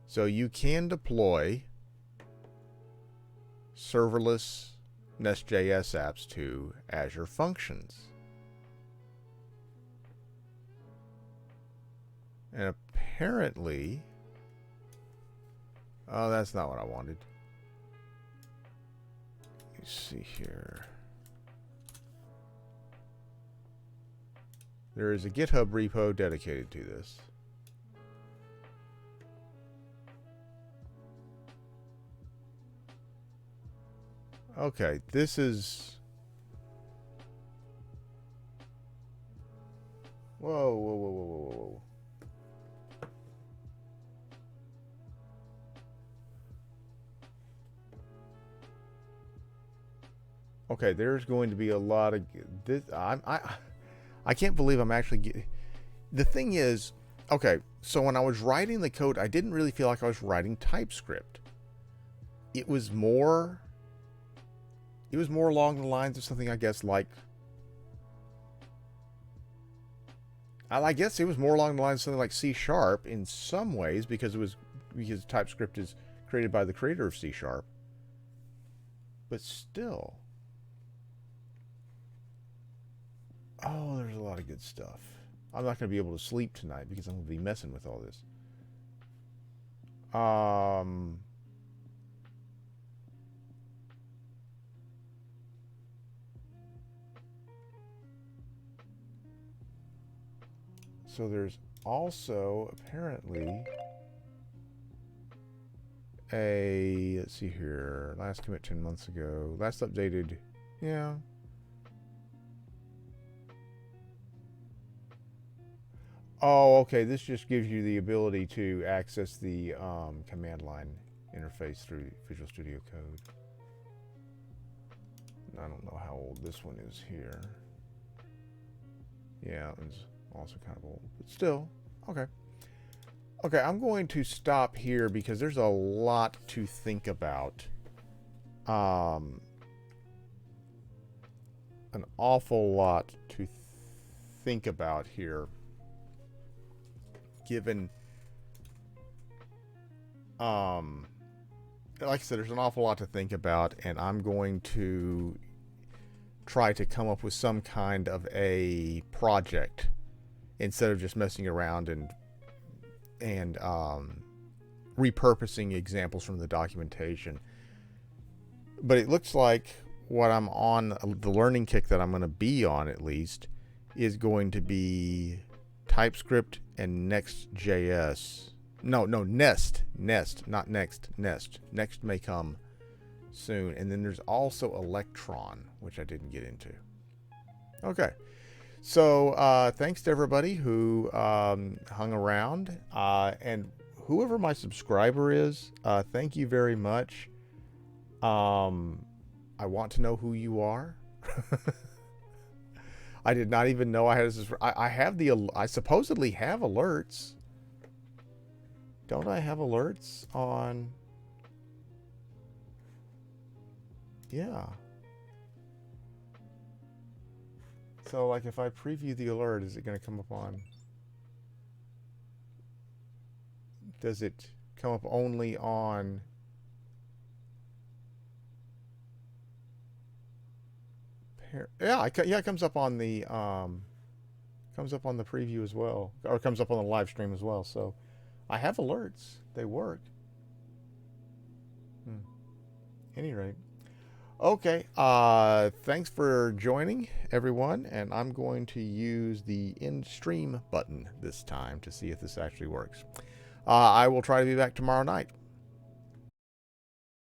[SPEAKER 1] So you can deploy serverless Nest.js apps to Azure Functions. And apparently, oh, that's not what I wanted. Let me see here. There is a GitHub repo dedicated to this. Okay, this is... Whoa, whoa, whoa, whoa, whoa, whoa. Okay, there's going to be a lot of this. I can't believe I'm actually getting. The thing is, okay, so when I was writing the code, I didn't really feel like I was writing TypeScript. It was more along the lines of something, I guess, like. I guess it was more along the lines of something like C# in some ways, because TypeScript is created by the creator of C#. But still. Oh, there's a lot of good stuff. I'm not going to be able to sleep tonight because I'm going to be messing with all this. So there's also apparently let's see here, last commit 10 months ago, last updated, yeah. Oh, okay. This just gives you the ability to access the command line interface through Visual Studio Code. I don't know how old this one is here. Yeah, it's also kind of old, but still, okay. Okay, I'm going to stop here because there's a lot to think about. An awful lot to think about here. Given, like I said, there's an awful lot to think about, and I'm going to try to come up with some kind of a project instead of just messing around and repurposing examples from the documentation. But it looks like what I'm on, the learning kick that I'm going to be on at least, is going to be TypeScript and Next.js. No, Nest, not Next, Nest. Next may come soon. And then there's also Electron, which I didn't get into. Okay. So thanks to everybody who hung around. And whoever my subscriber is, thank you very much. I want to know who you are. I did not even know I had this. I supposedly have alerts. Don't I have alerts on? Yeah. So like if I preview the alert, is it going to come up on? Does it come up only on? Yeah, it comes up on the preview as well, or it comes up on the live stream as well. So I have alerts; they work. Any rate, okay. Thanks for joining, everyone, and I'm going to use the end stream button this time to see if this actually works. I will try to be back tomorrow night.